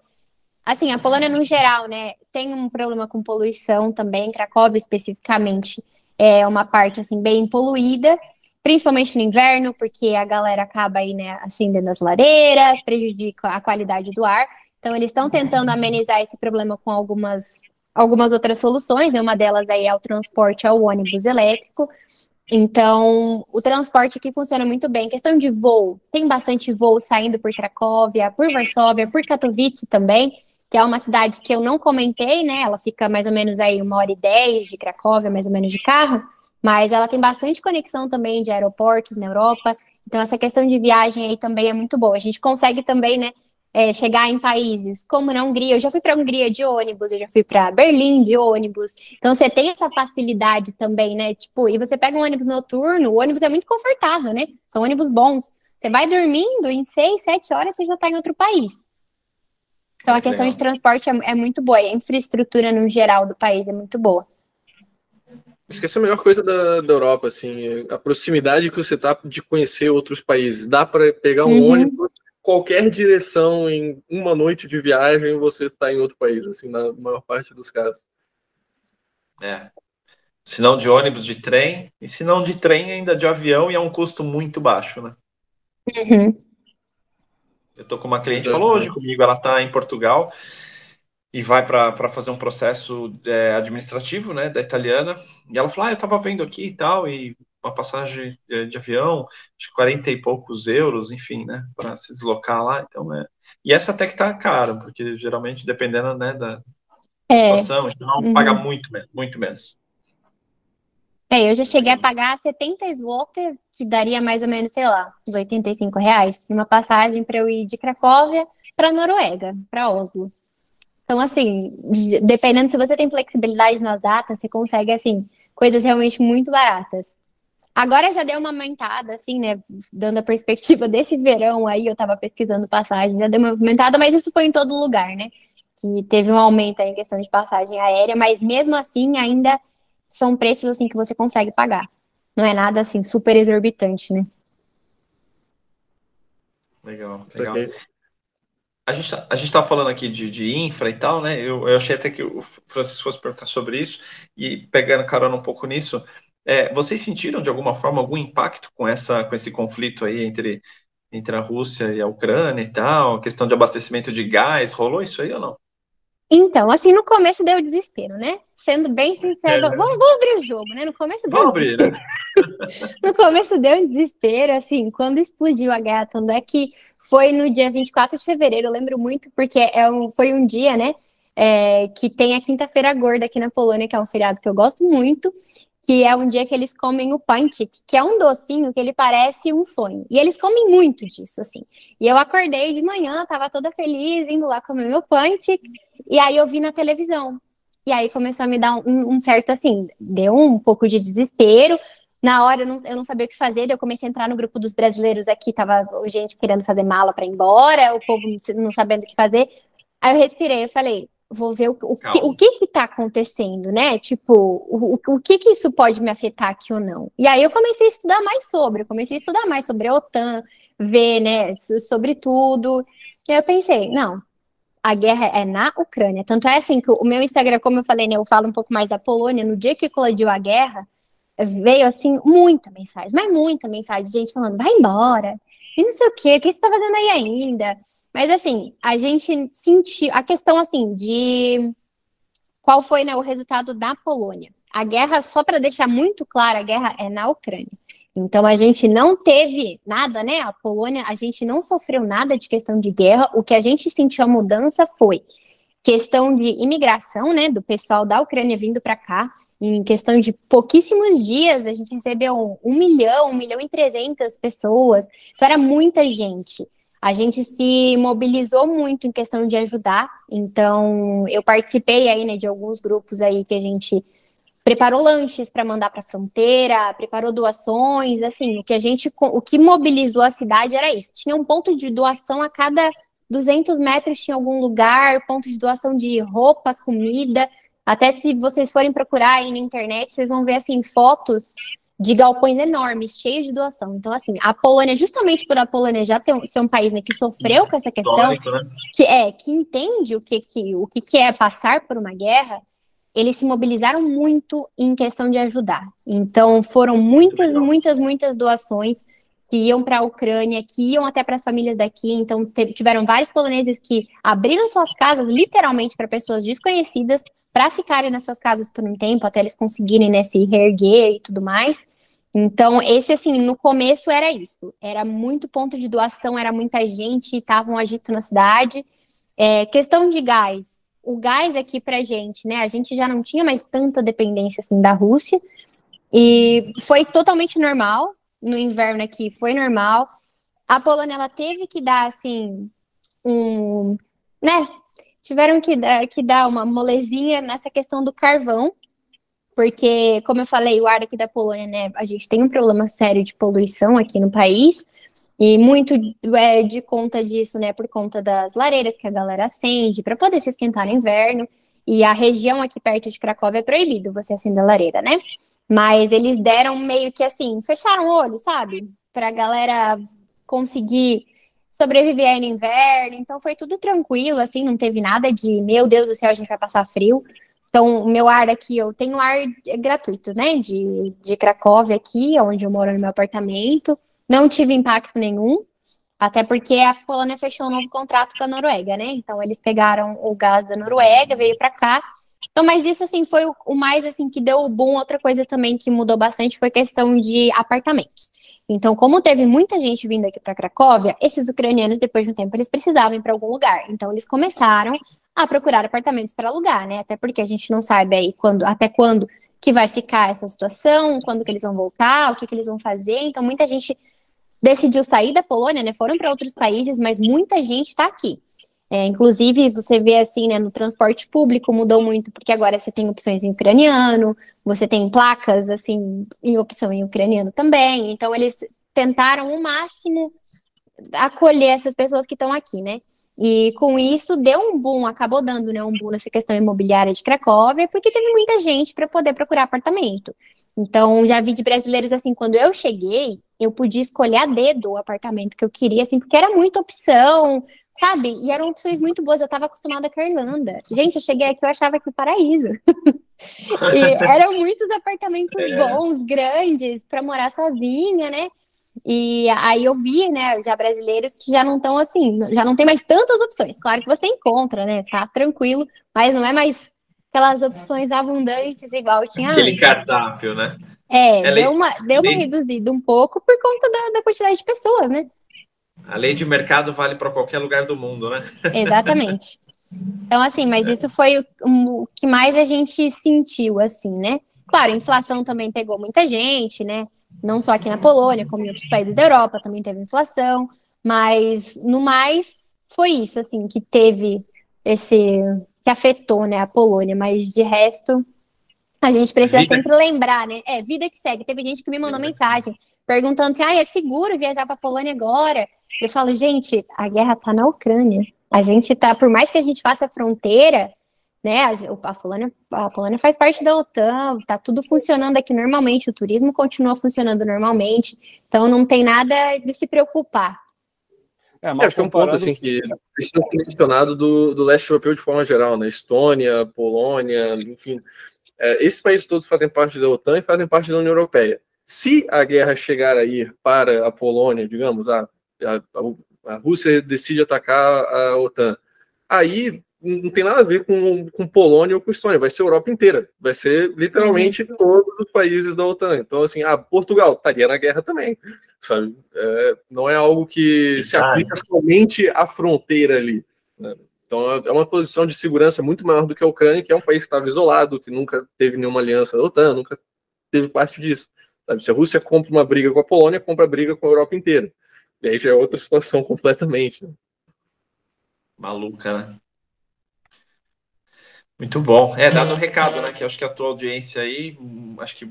assim, a Polônia no geral, né, tem um problema com poluição também, Cracóvia especificamente é uma parte, assim, bem poluída, principalmente no inverno, porque a galera acaba aí, né, acendendo as lareiras, prejudica a qualidade do ar, então eles estão tentando amenizar esse problema com algumas outras soluções, né, uma delas aí é o transporte ao ônibus elétrico. Então, o transporte aqui funciona muito bem. Questão de voo, tem bastante voo saindo por Cracóvia, por Varsóvia, por Katowice também, que é uma cidade que eu não comentei, né? Ela fica mais ou menos aí 1h10 de Cracóvia, mais ou menos de carro, mas ela tem bastante conexão também de aeroportos na Europa. Então, essa questão de viagem aí também é muito boa. A gente consegue também, né? Chegar em países como na Hungria. Eu já fui para a Hungria de ônibus, eu já fui para Berlim de ônibus. Então você tem essa facilidade também, né? Tipo, e você pega um ônibus noturno, o ônibus é muito confortável, né? São ônibus bons. Você vai dormindo, em 6, 7 horas você já está em outro país. Então a questão de transporte é muito boa. E a infraestrutura no geral do país é muito boa. Acho que essa é a melhor coisa da Europa, assim, a proximidade que você tá de conhecer outros países. Dá para pegar um ônibus, qualquer direção, em uma noite de viagem, você está em outro país, assim, na maior parte dos casos. Se não de ônibus, de trem, e se não de trem, ainda de avião, e é um custo muito baixo, né? Eu tô com uma cliente que falou hoje comigo, ela tá em Portugal e vai para fazer um processo administrativo, né, da italiana, e ela falou, eu tava vendo aqui e tal, e uma passagem de avião, de 40 e poucos euros, enfim, né, para se deslocar lá, então e essa até que tá cara, porque geralmente, dependendo, né, da situação, então paga muito menos. Eu já cheguei a pagar 70 zloty, que daria mais ou menos, sei lá, uns R$85, numa passagem para eu ir de Cracóvia para Noruega, para Oslo. Então, assim, dependendo se você tem flexibilidade nas datas, você consegue, assim, coisas realmente muito baratas. Agora já deu uma aumentada, assim, né, dando a perspectiva desse verão aí, eu tava pesquisando passagem, já deu uma aumentada, mas isso foi em todo lugar, né, que teve um aumento aí em questão de passagem aérea, mas mesmo assim ainda são preços, assim, que você consegue pagar. Não é nada, assim, super exorbitante, né. Legal. A gente tá falando aqui de infra e tal, né? Eu achei até que o Francisco fosse perguntar sobre isso, e pegando carona um pouco nisso, vocês sentiram de alguma forma algum impacto com esse conflito aí entre a Rússia e a Ucrânia e tal, questão de abastecimento de gás, rolou isso aí ou não? Então, assim, no começo deu desespero, né? Sendo bem sincero, vamos abrir o jogo, né? No começo deu desespero. Né? No começo deu um desespero, assim, quando explodiu a guerra, tanto é que foi no dia 24 de fevereiro, eu lembro muito, porque foi um dia, né, que tem a Quinta-feira Gorda aqui na Polônia, que é um feriado que eu gosto muito, que é um dia que eles comem o pontyk, que é um docinho que ele parece um sonho. E eles comem muito disso, assim. E eu acordei de manhã, tava toda feliz, indo lá comer meu pontyk, e aí eu vi na televisão. E aí começou a me dar um certo, assim, deu um pouco de desespero. Na hora eu não sabia o que fazer, daí eu comecei a entrar no grupo dos brasileiros aqui, tava gente querendo fazer mala para ir embora, o povo não sabendo o que fazer. Aí eu respirei, eu falei, vou ver o que tá acontecendo, né? Tipo, o que isso pode me afetar aqui ou não. E aí eu comecei a estudar mais sobre a OTAN, ver, né, sobre tudo. E aí eu pensei, não, a guerra é na Ucrânia. Tanto é assim que o meu Instagram, como eu falei, né, eu falo um pouco mais da Polônia, no dia que eclodiu a guerra, veio, assim, muita mensagem, mas muita mensagem, de gente falando, vai embora, e não sei o que você tá fazendo aí ainda? Mas, assim, a gente sentiu, a questão, assim, de qual foi, né, o resultado da Polônia. A guerra, só para deixar muito claro, a guerra é na Ucrânia. Então, a gente não teve nada, né, a Polônia, a gente não sofreu nada de questão de guerra, o que a gente sentiu a mudança foi questão de imigração, né, do pessoal da Ucrânia vindo para cá. Em questão de pouquíssimos dias, a gente recebeu 1 milhão e 300 pessoas. Então, era muita gente. A gente se mobilizou muito em questão de ajudar. Então, eu participei aí, né, de alguns grupos aí que a gente preparou lanches para mandar para a fronteira, preparou doações, assim, o que mobilizou a cidade era isso. Tinha um ponto de doação a cada 200 metros, tinha algum lugar, ponto de doação de roupa, comida. Até se vocês forem procurar aí na internet, vocês vão ver, assim, fotos de galpões enormes, cheios de doação. Então, assim, a Polônia, justamente por a Polônia já ser um país, né, que sofreu com essa questão, Histórico, né? que entende o que é passar por uma guerra, eles se mobilizaram muito em questão de ajudar. Então, foram muitas doações que iam para a Ucrânia, que iam até para as famílias daqui. Então, tiveram vários poloneses que abriram suas casas, literalmente, para pessoas desconhecidas, para ficarem nas suas casas por um tempo, até eles conseguirem, né, se reerguer e tudo mais. Então, esse, assim, no começo era isso. Era muito ponto de doação, era muita gente, estava um agito na cidade. Questão de gás. O gás aqui pra gente, né, a gente já não tinha mais tanta dependência, assim, da Rússia. E foi totalmente normal. No inverno aqui foi normal. A Polônia, ela teve que dar, assim, né, tiveram que dar uma molezinha nessa questão do carvão, porque, como eu falei, o ar aqui da Polônia, né, a gente tem um problema sério de poluição aqui no país, e muito de conta disso, né, por conta das lareiras que a galera acende para poder se esquentar no inverno, e a região aqui perto de Cracóvia é proibido você acender a lareira, né? Mas eles deram meio que assim, fecharam o olho, sabe? Pra galera conseguir sobreviver aí no inverno. Então foi tudo tranquilo, assim, não teve nada de, meu Deus do céu, a gente vai passar frio. Então, o meu ar aqui, eu tenho ar gratuito, né? De Cracóvia aqui, onde eu moro no meu apartamento. Não tive impacto nenhum, até porque a Polônia fechou um novo contrato com a Noruega, né? Então, eles pegaram o gás da Noruega, veio pra cá. Então, mas isso, assim, foi o mais, assim, que deu o boom. Outra coisa também que mudou bastante foi a questão de apartamentos. Então, como teve muita gente vindo aqui para Cracóvia, esses ucranianos, depois de um tempo, eles precisavam ir para algum lugar. Então, eles começaram a procurar apartamentos para alugar, né? Até porque a gente não sabe aí até quando que vai ficar essa situação, quando que eles vão voltar, o que eles vão fazer. Então, muita gente decidiu sair da Polônia, né? Foram para outros países, mas muita gente está aqui. Inclusive, você vê assim, né, no transporte público mudou muito, porque agora você tem opções em ucraniano, você tem placas, assim, em opção em ucraniano também. Então, eles tentaram o máximo acolher essas pessoas que estão aqui, né? E com isso, deu um boom, acabou dando, né, um boom nessa questão imobiliária de Cracóvia, porque teve muita gente para poder procurar apartamento. Então, já vi de brasileiros, assim, quando eu cheguei, eu podia escolher a dedo o apartamento que eu queria, assim, porque era muita opção, sabe? E eram opções muito boas. Eu estava acostumada com a Irlanda. Gente, eu cheguei aqui, eu achava que o paraíso. E eram muitos apartamentos bons, grandes, para morar sozinha, né? E aí eu vi, né, já brasileiros que já não estão assim, já não tem mais tantas opções. Claro que você encontra, né? Tá tranquilo, mas não é mais aquelas opções abundantes igual tinha Aquele antes. cardápio, né? Deu uma reduzida um pouco por conta da quantidade de pessoas, né? A lei de mercado vale para qualquer lugar do mundo, né? Exatamente. Então, assim, mas isso foi o que mais a gente sentiu, assim, né? Claro, a inflação também pegou muita gente, né? Não só aqui na Polônia, como em outros países da Europa também teve inflação, mas no mais foi isso, assim, que teve que afetou, né, a Polônia, mas de resto a gente precisa sempre lembrar, né? Vida que segue. Teve gente que me mandou mensagem perguntando se é seguro viajar para a Polônia agora? Eu falo, gente, a guerra tá na Ucrânia. A gente tá, por mais que a gente faça fronteira, né? A Polônia faz parte da OTAN, tá tudo funcionando aqui normalmente, o turismo continua funcionando normalmente, então não tem nada de se preocupar. Mas acho que é um ponto assim, que precisa ser mencionado do leste europeu de forma geral, né? Estônia, Polônia, enfim. Esses países todos fazem parte da OTAN e fazem parte da União Europeia. Se a guerra chegar a ir para a Polônia, digamos, a Rússia decide atacar a OTAN, aí não tem nada a ver com Polônia ou com Estônia, vai ser a Europa inteira, vai ser literalmente todos os países da OTAN. Então, assim, Portugal estaria na guerra também, sabe? Não é algo que se aplica somente à fronteira ali, né? Então, é uma posição de segurança muito maior do que a Ucrânia, que é um país que estava isolado, que nunca teve nenhuma aliança da OTAN, nunca teve parte disso, sabe? Se a Rússia compra uma briga com a Polônia, compra a briga com a Europa inteira. E aí já é outra situação completamente, né? Maluca, né? Muito bom. Dado o recado, né? Que acho que a tua audiência aí, acho que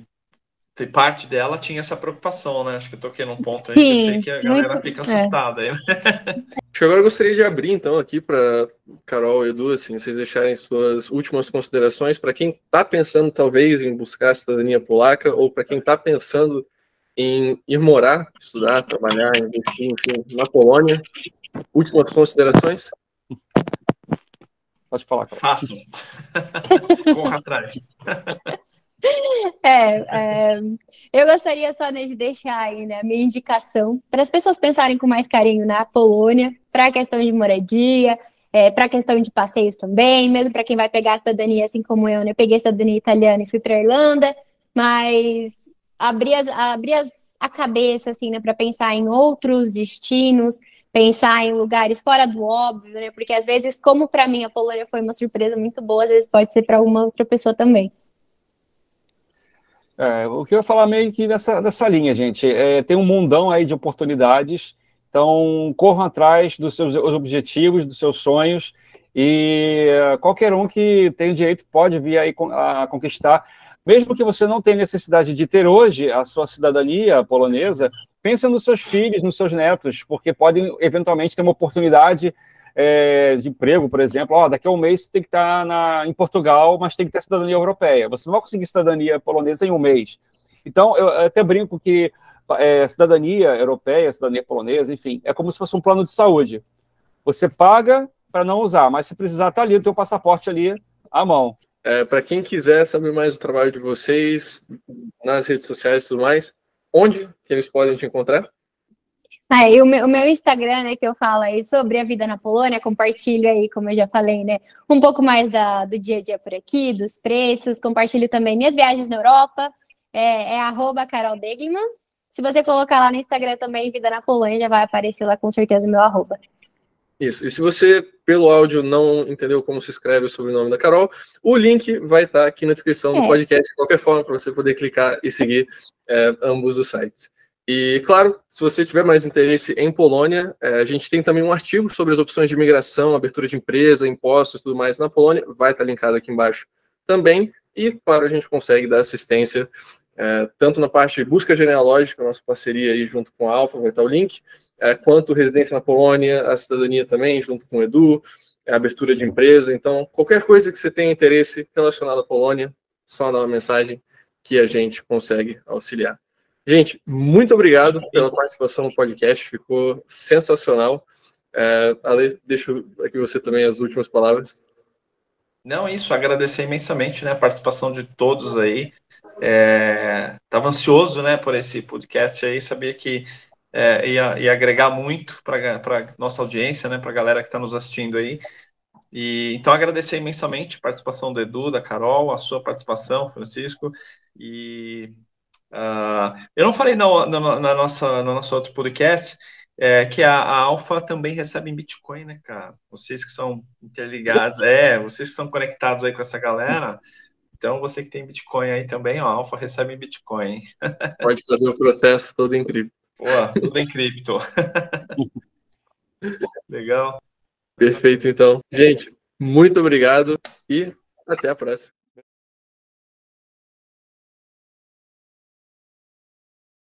parte dela tinha essa preocupação, né? Acho que eu toquei num ponto aí que eu sei que a galera fica assustada aí. Acho que agora eu gostaria de abrir, então, aqui para Carol e Edu, assim, vocês deixarem suas últimas considerações para quem está pensando, talvez, em buscar a cidadania polaca ou para quem está pensando em ir morar, estudar, trabalhar, investir, enfim, na Polônia. Últimas considerações? Pode falar, Carol. Façam. Corra atrás. Eu gostaria só, né, de deixar aí, né, a minha indicação para as pessoas pensarem com mais carinho na Polônia, para a questão de moradia, para a questão de passeios também, mesmo para quem vai pegar a cidadania, assim como eu, né? Eu peguei a cidadania italiana e fui para a Irlanda, mas abrir a cabeça, assim, né, para pensar em outros destinos, pensar em lugares fora do óbvio, né? Porque às vezes, como para mim a Polônia foi uma surpresa muito boa, às vezes pode ser para alguma outra pessoa também. O que eu ia falar meio que dessa linha, gente, tem um mundão aí de oportunidades, então corram atrás dos seus objetivos, dos seus sonhos, e qualquer um que tem o direito pode vir aí a conquistar, mesmo que você não tenha necessidade de ter hoje a sua cidadania polonesa, pense nos seus filhos, nos seus netos, porque podem eventualmente ter uma oportunidade de emprego, por exemplo. Daqui a um mês você tem que estar em Portugal, mas tem que ter cidadania europeia. Você não vai conseguir cidadania polonesa em um mês. Então, eu até brinco que cidadania europeia, cidadania polonesa, enfim, é como se fosse um plano de saúde. Você paga para não usar, mas se precisar, está ali o teu passaporte ali à mão. Para quem quiser saber mais do trabalho de vocês, nas redes sociais e tudo mais, onde que eles podem te encontrar? E o meu Instagram, né, que eu falo aí sobre a vida na Polônia, compartilho aí, como eu já falei, né, um pouco mais do dia a dia por aqui, dos preços, compartilho também minhas viagens na Europa, @CarolDegliman. Se você colocar lá no Instagram também, Vida na Polônia, já vai aparecer lá com certeza o meu @. Isso, e se você, pelo áudio, não entendeu como se escreve o sobrenome da Carol, o link vai estar aqui na descrição do podcast, de qualquer forma, para você poder clicar e seguir ambos os sites. E, claro, se você tiver mais interesse em Polônia, a gente tem também um artigo sobre as opções de imigração, abertura de empresa, impostos e tudo mais na Polônia, vai estar linkado aqui embaixo também. E, claro, a gente consegue dar assistência tanto na parte de busca genealógica, nossa parceria aí junto com a Alfa, vai estar o link, quanto residência na Polônia, a cidadania também, junto com o Edu, abertura de empresa. Então, qualquer coisa que você tenha interesse relacionado à Polônia, só dá uma mensagem que a gente consegue auxiliar. Gente, muito obrigado pela participação no podcast, ficou sensacional. Ale, deixo aqui você também as últimas palavras. Não, isso, agradecer imensamente, né, a participação de todos aí. Estava ansioso, né, por esse podcast aí, sabia que ia agregar muito para nossa audiência, né, para a galera que está nos assistindo aí. Então, agradecer imensamente a participação do Edu, da Carol, a sua participação, Francisco, e eu não falei no nosso outro podcast que a Alfa também recebe em Bitcoin, né, cara? Vocês que são interligados, vocês que são conectados aí com essa galera, então você que tem Bitcoin aí também, a Alfa recebe em Bitcoin. Pode fazer o processo todo em cripto. Tudo em cripto. Legal. Perfeito, então. Gente, muito obrigado e até a próxima.